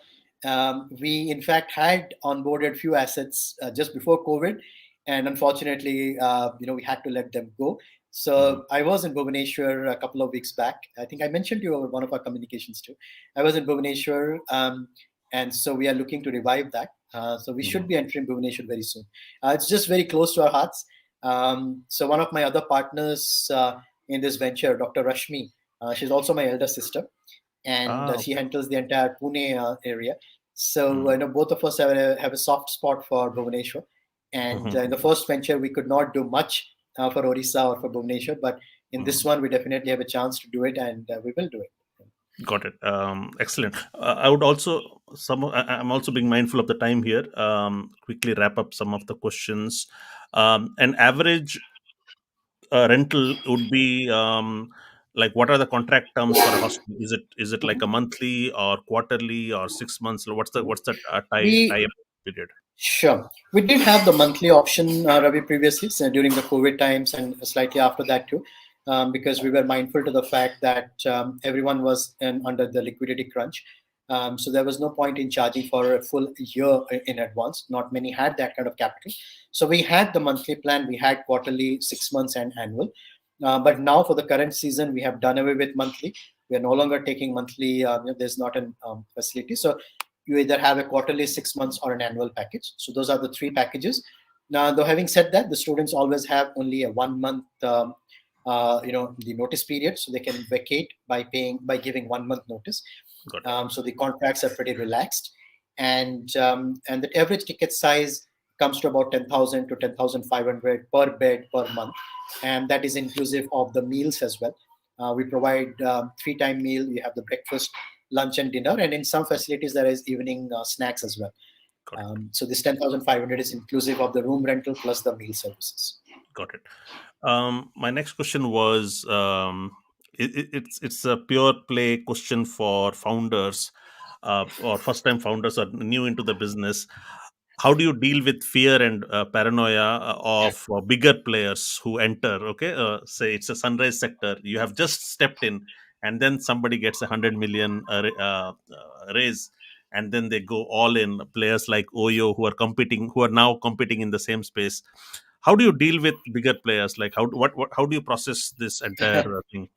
We, in fact, had onboarded few assets just before COVID, and unfortunately, we had to let them go. Mhm. So I was in Bhubaneswar a couple of weeks back. I think I mentioned to you over one of our communications too. I was in Bhubaneswar, and so we are looking to revive that. So we should Mhm. be entering Bhubaneswar very soon. It's just very close to our hearts. So one of my other partners in this venture, Dr. Rashmi, she's also my elder sister, and Ah, she okay. handles the entire Pune area. So Mm. both of us have a soft spot for Bhubaneswar. And in the first venture, we could not do much for Orissa or for Bhubaneswar, but in this Mm. one, we definitely have a chance to do it, and we will do it. Got it. Excellent. I would also I'm also being mindful of the time here. Quickly wrap up some of the questions. An average rental would be like, what are the contract terms for a hostel? Is it like a Mhm. monthly or quarterly or 6 months? What's the tie We up period? Sure. We did have the monthly option, Ravi, previously, so during the COVID times and slightly after that too, because we were mindful to the fact that everyone was under the liquidity crunch. So there was no point in charging for a full year in advance. Not many had that kind of capital. So we had the monthly plan, we had quarterly, 6 months, and annual. But now for the current season, we have done away with monthly. We are no longer taking monthly. There's not an facility. So you either have a quarterly, 6 months, or an annual package. So those are the three packages. Now, though having said that, the students always have only a 1 month, the notice period, so they can vacate by giving 1 month notice. Got it. So the contracts are pretty relaxed, and the average ticket size comes to about 10,000 to 10,500 per bed per month, and that is inclusive of the meals as well. We provide three-time meal. We have the breakfast, lunch, and dinner, and in some facilities there is evening snacks as well. Got it. So this 10,500 is inclusive of the room rental plus the meal services. Got it. My next question was, it's a pure play question for founders, or first time founders or new into the business. How do you deal with fear and paranoia of bigger players who enter? Okay, say it's a sunrise sector, you have just stepped in, and then somebody gets 100 million raise, and then they go all in. Players like Oyo, who are now competing in the same space. How do you deal with bigger players? Like how do you process this entire thing?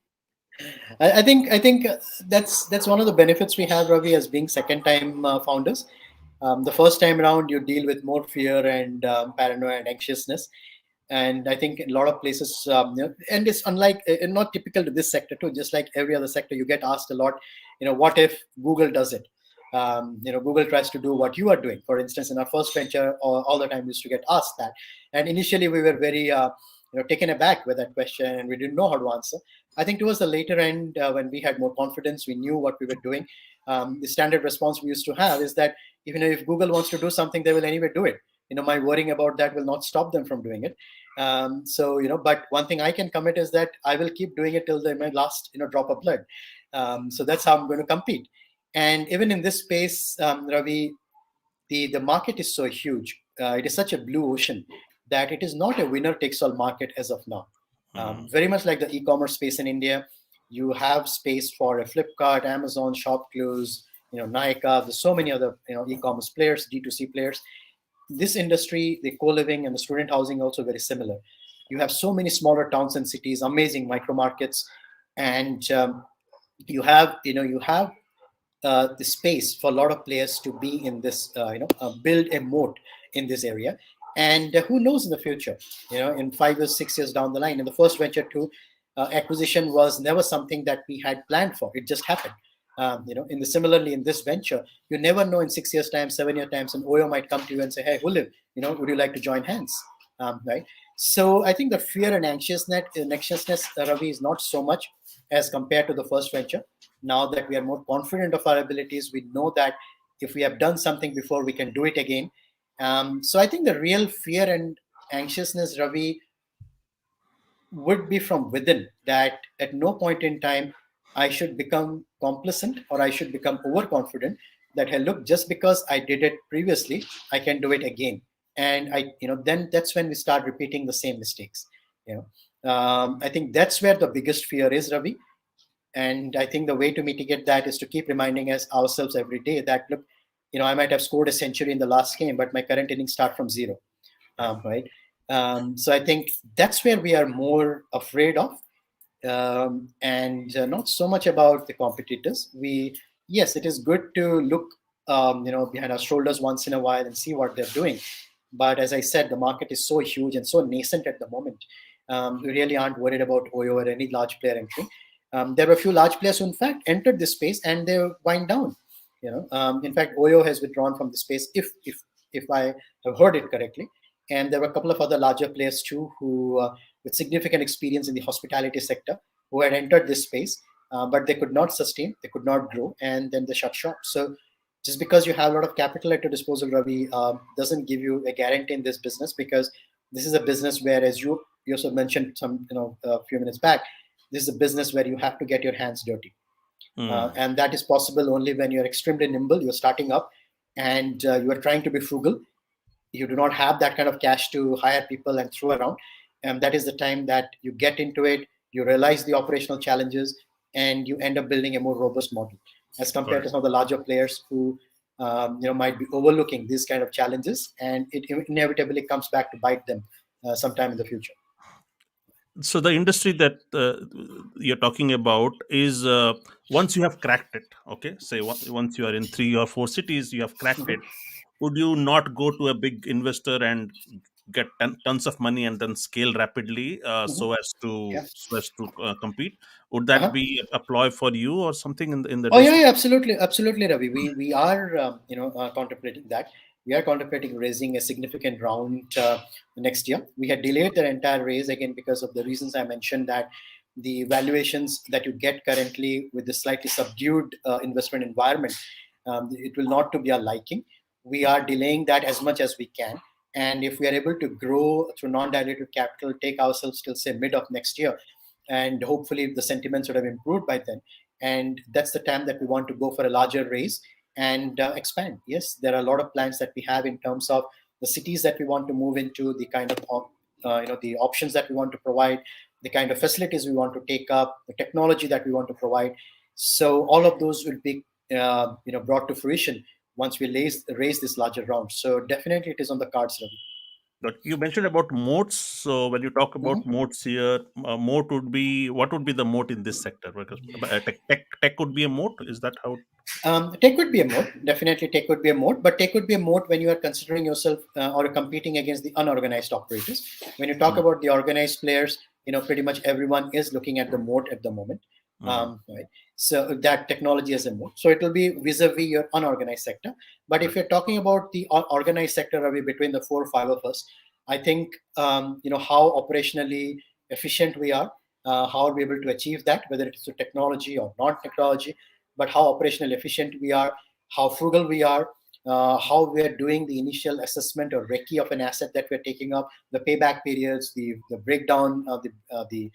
I think that's one of the benefits we have, Ravi, as being second time founders. The first time around, you deal with more fear and paranoia and anxiousness, and I think in a lot of places, and it's unlike not typical to this sector too. Just like every other sector, you get asked a lot. What if Google does it? Google tries to do what you are doing. For instance, in our first venture, all the time we used to get asked that, and initially we were very taken aback with that question, and we didn't know how to answer. I think towards the later end, when we had more confidence, we knew what we were doing. The standard response we used to have is that even if Google wants to do something, they will anyway do it. My worrying about that will not stop them from doing it. But one thing I can commit is that I will keep doing it till my last drop of blood. So that's how I'm going to compete. And even in this space, Ravi, the market is so huge. It is such a blue ocean that it is not a winner takes all market as of now. Mm, Very much like the e-commerce space in India, you have space for a Flipkart, Amazon, ShopClose, Nykaa. There's so many other e-commerce players, D2C players. This industry, the co-living and the student housing, also very similar. You have so many smaller towns and cities, amazing micro markets, and you have the space for a lot of players to be in this, build a moat in this area. And who knows in the future, in 5 years, 6 years down the line. In the first venture too, acquisition was never something that we had planned for. It just happened. In the similarly in this venture, you never know in 6 years time, 7 year times, and Oyo might come to you and say, "Hey, Hooliv, would you like to join hands?" Right. So I think the fear and anxiousness, Ravi, is not so much as compared to the first venture. Now that we are more confident of our abilities, we know that if we have done something before, we can do it again. So I think the real fear and anxiousness, Ravi, would be from within, that at no point in time I should become complacent or I should become overconfident that, hey, look, just because I did it previously, I can do it again. And then that's when we start repeating the same mistakes. I think that's where the biggest fear is, Ravi. And I think the way to mitigate that is to keep reminding us ourselves every day that, look, I might have scored a century in the last game, but my current innings start from zero. Right. So I think that's where we are more afraid of, and not so much about the competitors. Yes, it is good to look, behind our shoulders once in a while and see what they're doing. But as I said, the market is so huge and so nascent at the moment. We really aren't worried about Oyo or any large player entry. There were a few large players who, in fact, entered this space and they wind down. In fact, Oyo has withdrawn from the space, if I have heard it correctly. And there were a couple of other larger players too, who with significant experience in the hospitality sector, who had entered this space, but they could not sustain, they could not grow, and then they shut shop. So just because you have a lot of capital at your disposal, Ravi, doesn't give you a guarantee in this business, because this is a business where, as you also mentioned a few minutes back, this is a business where you have to get your hands dirty. mm, And that is possible only when you're extremely nimble, you're starting up, and you are trying to be frugal. You do not have that kind of cash to hire people and throw around. And that is the time that you get into it, you realize the operational challenges, and you end up building a more robust model as got compared it. to some of the larger players who might be overlooking these kind of challenges, and it inevitably comes back to bite them sometime in the future. So the industry that you're talking about is, once you have cracked it, okay, say once you are in 3 or 4 cities, you have cracked it. Would you not go to a big investor and get tons of money and then scale rapidly, Mhm. Yeah. so as to compete? Would that Uh-huh. be a ploy for you or something in the Oh yeah, industry? yeah, absolutely, absolutely, Ravi. We are contemplating that. We are contemplating raising a significant round next year. We had delayed the entire raise again because of the reasons I mentioned, that the valuations that you get currently with the slightly subdued investment environment, it will not to be our liking. We are delaying that as much as we can, and if we are able to grow through non-dilutive capital, take ourselves till say mid of next year, and hopefully the sentiments would have improved by then, and that's the time that we want to go for a larger raise and expand. Yes, there are a lot of plans that we have in terms of the cities that we want to move into, the kind of the options that we want to provide, the kind of facilities we want to take up, the technology that we want to provide. So all of those will be brought to fruition once we raise this larger round. So definitely it is on the cards, Ravi. But you mentioned about moats. So when you talk about Mhm. moats here, moat would be, what would be the moat in this sector? Because tech would be a moat. Is that how? Tech would be a mode. Definitely, tech would be a mode, but tech would be a mode when you are considering yourself or competing against the unorganized operators. When you talk Mm, about the organized players, pretty much everyone is looking at the mode at the moment. mm, Right. So that technology is a mode. So it will be vis-a-vis your unorganized sector. But if right. you're talking about the organized sector, Ravi, between the 4 or 5 of us, I think how operationally efficient we are, how are we able to achieve that, whether it's through technology or non-technology, but how operational efficient we are, how frugal we are, how we are doing the initial assessment or recce of an asset that we're taking up, the payback periods, the breakdown of the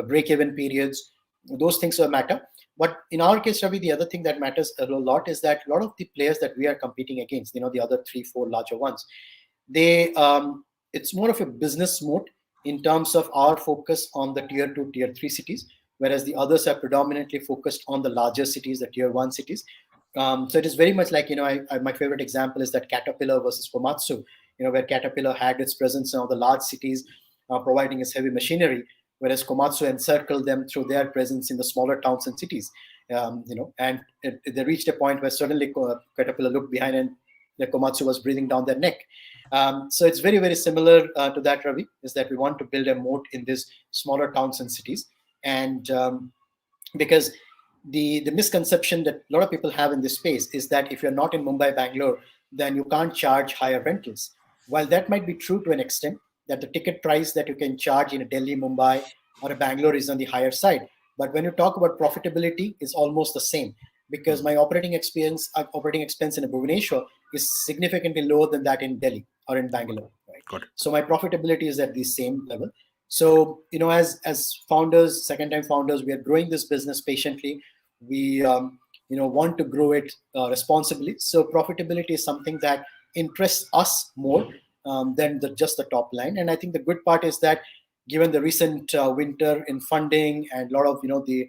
break-even periods, those things will matter. But in our case, Ravi, the other thing that matters a lot is that a lot of the players that we are competing against, the other 3, 4 larger ones, they it's more of a business mode in terms of our focus on the tier 2, tier 3 cities, whereas the others are predominantly focused on the larger cities, the tier 1 cities. So it is very much like, my favorite example is that Caterpillar versus Komatsu, where Caterpillar had its presence in all the large cities, providing its heavy machinery, whereas Komatsu encircled them through their presence in the smaller towns and cities. And they reached a point where suddenly Caterpillar looked behind, and the Komatsu was breathing down their neck. So it's very, very similar to that, Ravi, is that we want to build a moat in these smaller towns and cities. And because the misconception that a lot of people have in this space is that if you're not in Mumbai, Bangalore, then you can't charge higher rentals. While that might be true to an extent, that the ticket price that you can charge in a Delhi, Mumbai, or a Bangalore is on the higher side. But when you talk about profitability, it's almost the same, because Mm, my operating expense in a Bhubaneswar is significantly lower than that in Delhi or in Bangalore, right? got it. So my profitability is at the same level. So as founders, second time founders, we are growing this business patiently. We want to grow it responsibly. So profitability is something that interests us more than just the top line. And I think the good part is that, given the recent winter in funding and a lot of the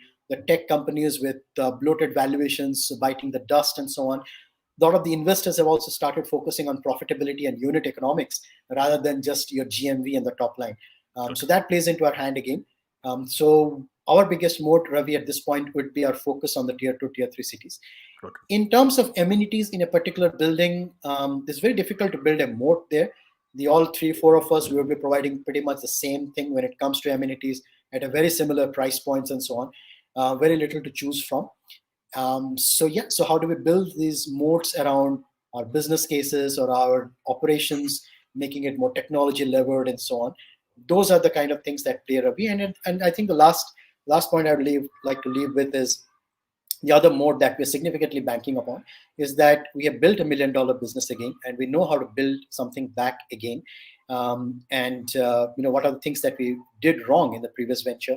tech companies with bloated valuations biting the dust and so on, a lot of the investors have also started focusing on profitability and unit economics rather than just your GMV and the top line. Got So that plays into our hand again. So our biggest moat, Ravi, at this point would be our focus on the tier 2, tier 3 cities. it. In terms of amenities in a particular building, it's very difficult to build a moat there. The all 3, 4 of us, we will be providing pretty much the same thing when it comes to amenities at a very similar price points and so on. Very little to choose from. So how do we build these moats around our business cases or our operations, making it more technology levered and so on? Those are the kind of things that play a Ravi. And I think the last point I would like to leave with is the other mode that we're significantly banking upon is that we have built $1 million business again, and we know how to build something back again. And what are the things that we did wrong in the previous venture,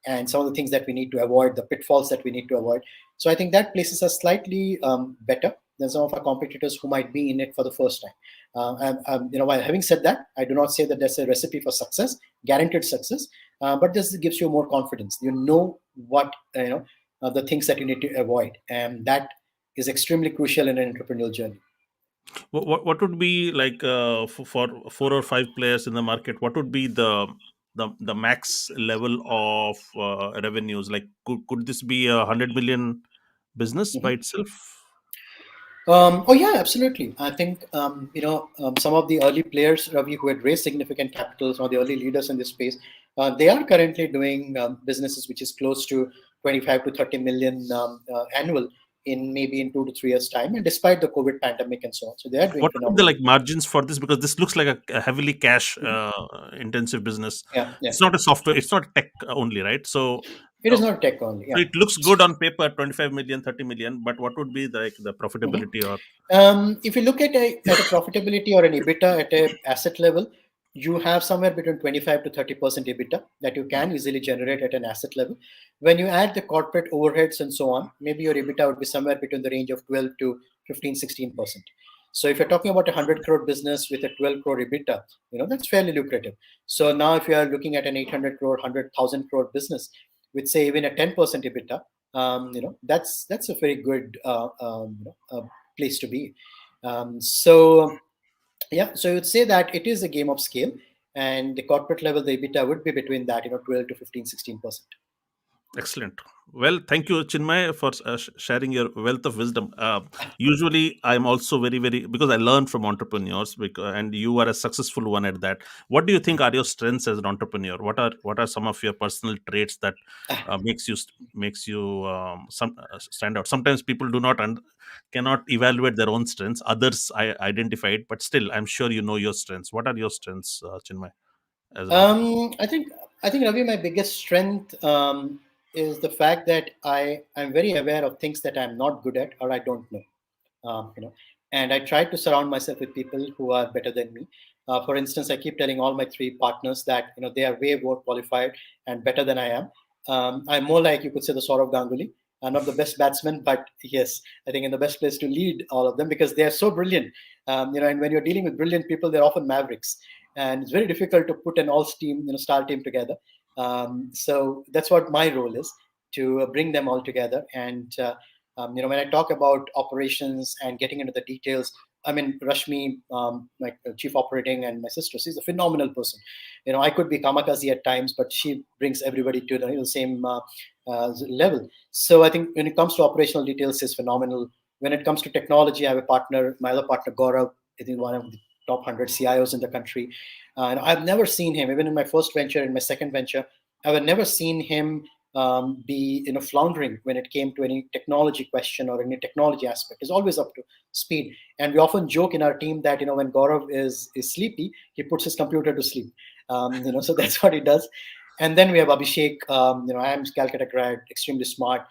and some of the things that we need to avoid, the pitfalls that we need to avoid. So I think that places us slightly better than some of our competitors who might be in it for the first time. While having said that, I do not say that there's a recipe for success, guaranteed success, but this gives you more confidence. You know what the things that you need to avoid, and that is extremely crucial in an entrepreneurial journey. What would be like, for 4 or 5 players in the market? What would be the the max level of revenues? Like, could this be a 100 million business by Mhm. itself? Oh yeah, absolutely. I think some of the early players, Ravi, who had raised significant capital, some of the early leaders in this space, they are currently doing businesses which is close to 25 to 30 million annual in maybe in 2 to 3 years time, and despite the COVID pandemic and so on, so they are doing What would be the phenomenally. like margins for this? Because this looks like a heavily cash Mhm. intensive business. Yeah, yeah. It's not a software. It's not tech only, right? So, It uh, is not tech only. so Yeah. it looks good on paper, 25 million, 30 million. But what would be the Mhm. profitability or? If you look at a profitability or an EBITDA at a asset level, you have somewhere between 25 to 30% EBITDA that you Hmm. can easily generate at an asset level. When you add the corporate overheads and so on, maybe your EBITDA would be somewhere between the range of 12 to 15, 16%. So if you're talking about a 100 crore business with a 12 crore EBITDA, that's fairly lucrative. So now if you are looking at an 800 crore, 100,000 crore business with say even a 10% EBITDA, that's a very good place to be. So yeah, so I would say that it is a game of scale, and the corporate level, the EBITDA would be between that, 12 to 15, 16%. Excellent. Well, thank you, Chinmay, for sharing your wealth of wisdom. Usually, I'm also very, very, because I learn from entrepreneurs, and you are a successful one at that. What do you think are your strengths as an entrepreneur? What are some of your personal traits that makes you stand out? Sometimes people do not cannot evaluate their own strengths. Others I identify it, but still, I'm sure you know your strengths. What are your strengths, Chinmay, as an entrepreneur? I think Ravi, my biggest strength is the fact that I'm very aware of things that I'm not good at or I don't know. um, you know and I try to surround myself with people who are better than me. For instance, I keep telling all my three partners that they are way more qualified and better than I am. I'm more like, you could say, the Saurav Ganguly. I'm not the best batsman, but yes, I think in the best place to lead all of them because they are so brilliant. And when you're dealing with brilliant people, they're often mavericks, and it's very difficult to put an all team, star team together. So that's what my role is, to bring them all together. And when I talk about operations and getting into the details, I mean, Rashmi, my chief operating, and my sister, she's a phenomenal person. I could be kamikaze at times, but she brings everybody to the same level. So I think when it comes to operational details, she's phenomenal. When it comes to technology, I have a partner, my other partner, Gaurav, I think one of the top 100 CIOs in the country. And I've never seen him, even in my first venture, in my second venture, I've never seen him be floundering when it came to any technology question or any technology aspect. Is always up to speed. And we often joke in our team that when Gaurav is sleepy, he puts his computer to sleep. So that's what he does. And then we have Abhishek. I am Calcutta grad, extremely smart,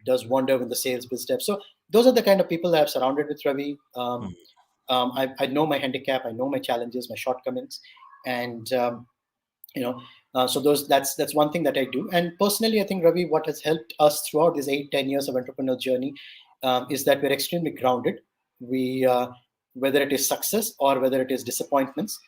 does wonder with the sales biz dev. So those are the kind of people that I've surrounded with, Ravi. I know my handicap, I know my challenges, my shortcomings, and you know so that's one thing that I do. And personally, I think, Ravi, what has helped us throughout these 8-10 years of entrepreneurial journey is that we're extremely grounded. We Whether it is success or whether it is disappointments,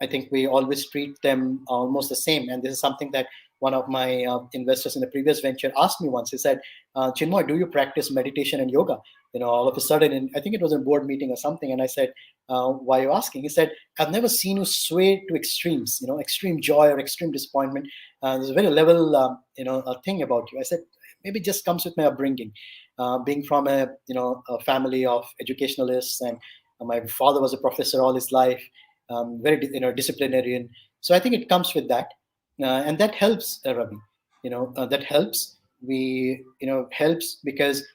I think we always treat them almost the same. And this is something that one of my investors in the previous venture asked me once. He said, Chinmoy, do you practice meditation and yoga? All of a sudden, and I think it was a board meeting or something. And I said, why are you asking? He said, I've never seen you sway to extremes, extreme joy or extreme disappointment. There's a very level, thing about you. I said, maybe it just comes with my upbringing, being from a family of educationalists, and my father was a professor all his life, very disciplinarian. So I think it comes with that, and that helps, Ravi. That helps. We helps because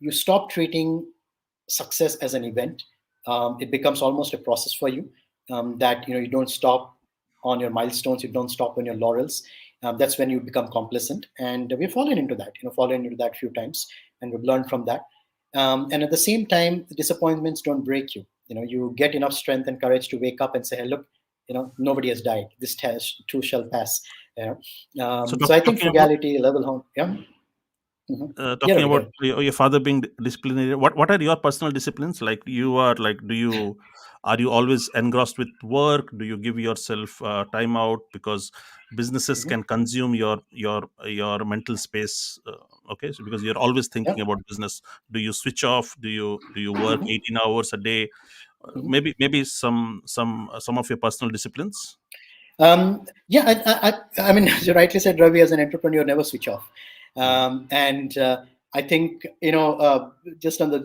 you stop treating success as an event. It becomes almost a process for you, that you don't stop on your milestones, you don't stop on your laurels. That's when you become complacent, and we've fallen into that, fallen into that few times, and we've learned from that. And at the same time, the disappointments don't break you. You get enough strength and courage to wake up and say, hey, look, nobody has died, this test too shall pass. So So I think talking about frugality, level home. Yeah. Hmm. Yeah, talking Ravi, go about ahead. your father being disciplinary, what are your personal disciplines? Like, you are like, are you always engrossed with work? Do you give yourself time out? Because businesses Mhm. can consume your mental space. Okay, so because you're always Yeah. thinking about business, do you switch off? Do you work Mhm. 18 hours a day? Mhm. Maybe some of your personal disciplines. Yeah, I mean, as you rightly said, Ravi, as an entrepreneur, never switch off. Mm, And I think, just on the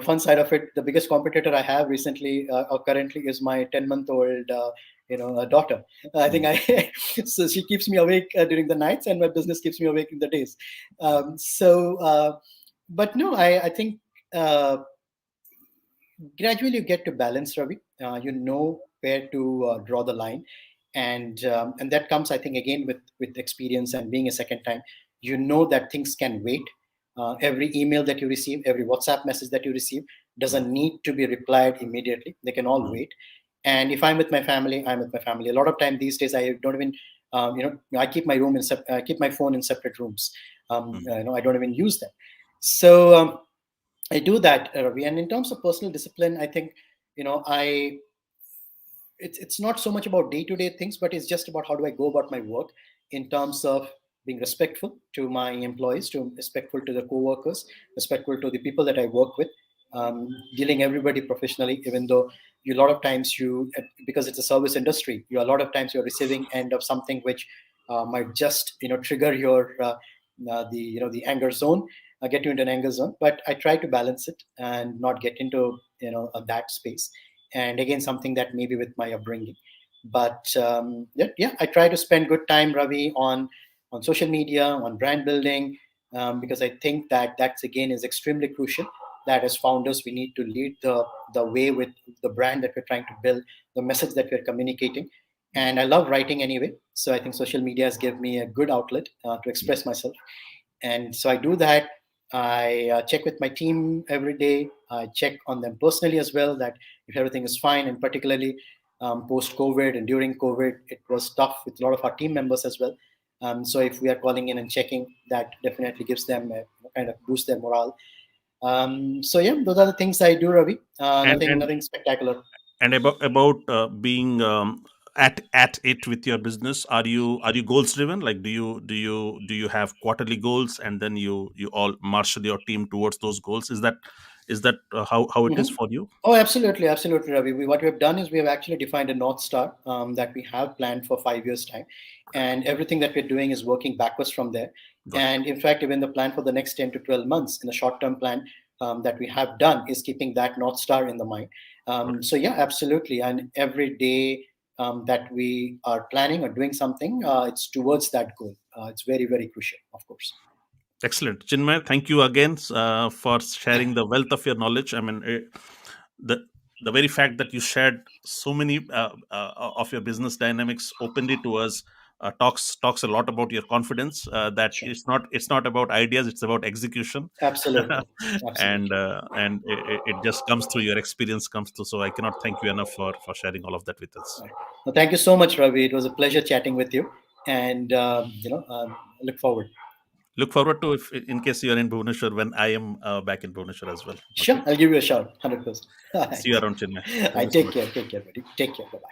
fun side of it, the biggest competitor I have recently or currently is my 10-month-old daughter. I think mm, I so she keeps me awake during the nights, and my business keeps me awake in the days. But no, I think. Gradually you get to balance, Ravi. You know where to draw the line, and that comes, I think, again with experience and being a second time. You know that things can wait. Every email that you receive, every WhatsApp message that you receive, mm, doesn't need to be replied immediately. They can all mm, wait. And if I'm with my family, I'm with my family. A lot of time these days, I don't even, I keep my keep my phone in separate rooms. mm, I don't even use them. So I do that, Ravi. And in terms of personal discipline, I think, I it's not so much about day-to-day things, but it's just about how do I go about my work in terms of being respectful to my employees, to respectful to the co-workers, respectful to the people that I work with, dealing everybody professionally, even though you a lot of times you, because it's a service industry, you a lot of times you're receiving end of something which might just trigger your the anger zone, get you into an anger zone. But I try to balance it and not get into that space. And again, something that maybe with my upbringing. But yeah, I try to spend good time, Ravi, on social media, on brand building, because I think that that's again is extremely crucial. That as founders, we need to lead the way with the brand that we're trying to build, the message that we're communicating. mm, And I love writing anyway, so I think social media has given me a good outlet to mm, express myself. And so I do that. I check with my team every day. I check on them personally as well, that if everything is fine. And particularly post COVID and during COVID, it was tough with a lot of our team members as well. So if we are calling in and checking, that definitely gives them kind of boost their morale. So yeah, those are the things I do, Ravi. and Nothing spectacular. about being at it with your business, are you goals driven? Like, do you have quarterly goals, and then you all marshal your team towards those goals? Is that how it is Mhm. for you? Oh, absolutely, absolutely, Ravi. What we have done is we have actually defined a North Star that we have planned for 5 years' time. Right. And everything that we're doing is working backwards from there. Got it. And in fact, even the plan for the next 10 to 12 months in the short term plan that we have done is keeping that North Star in the mind. Got So, yeah, absolutely. And every day that we are planning or doing something, it's towards that goal. It's very, very crucial, of course. Excellent. Chinmay, thank you again for sharing the wealth of your knowledge. I mean, the the very fact that you shared so many of your business dynamics openly to us talks a lot about your confidence. That Sure. it's not about ideas; it's about execution, Absolutely. and Absolutely. it just comes through, your experience comes through. So I cannot thank you enough for sharing all of that with us. Right. Well, thank you so much, Ravi. It was a pleasure chatting with you, and look forward. Look forward to, if in case you are in Bhubaneswar, when I am back in Bhubaneswar as well. Sure, Okay. I'll give you a shout. 100%. All See you right. around, Chinmay. I Thank you so take much. care. Take care, buddy. Take care. Bye bye.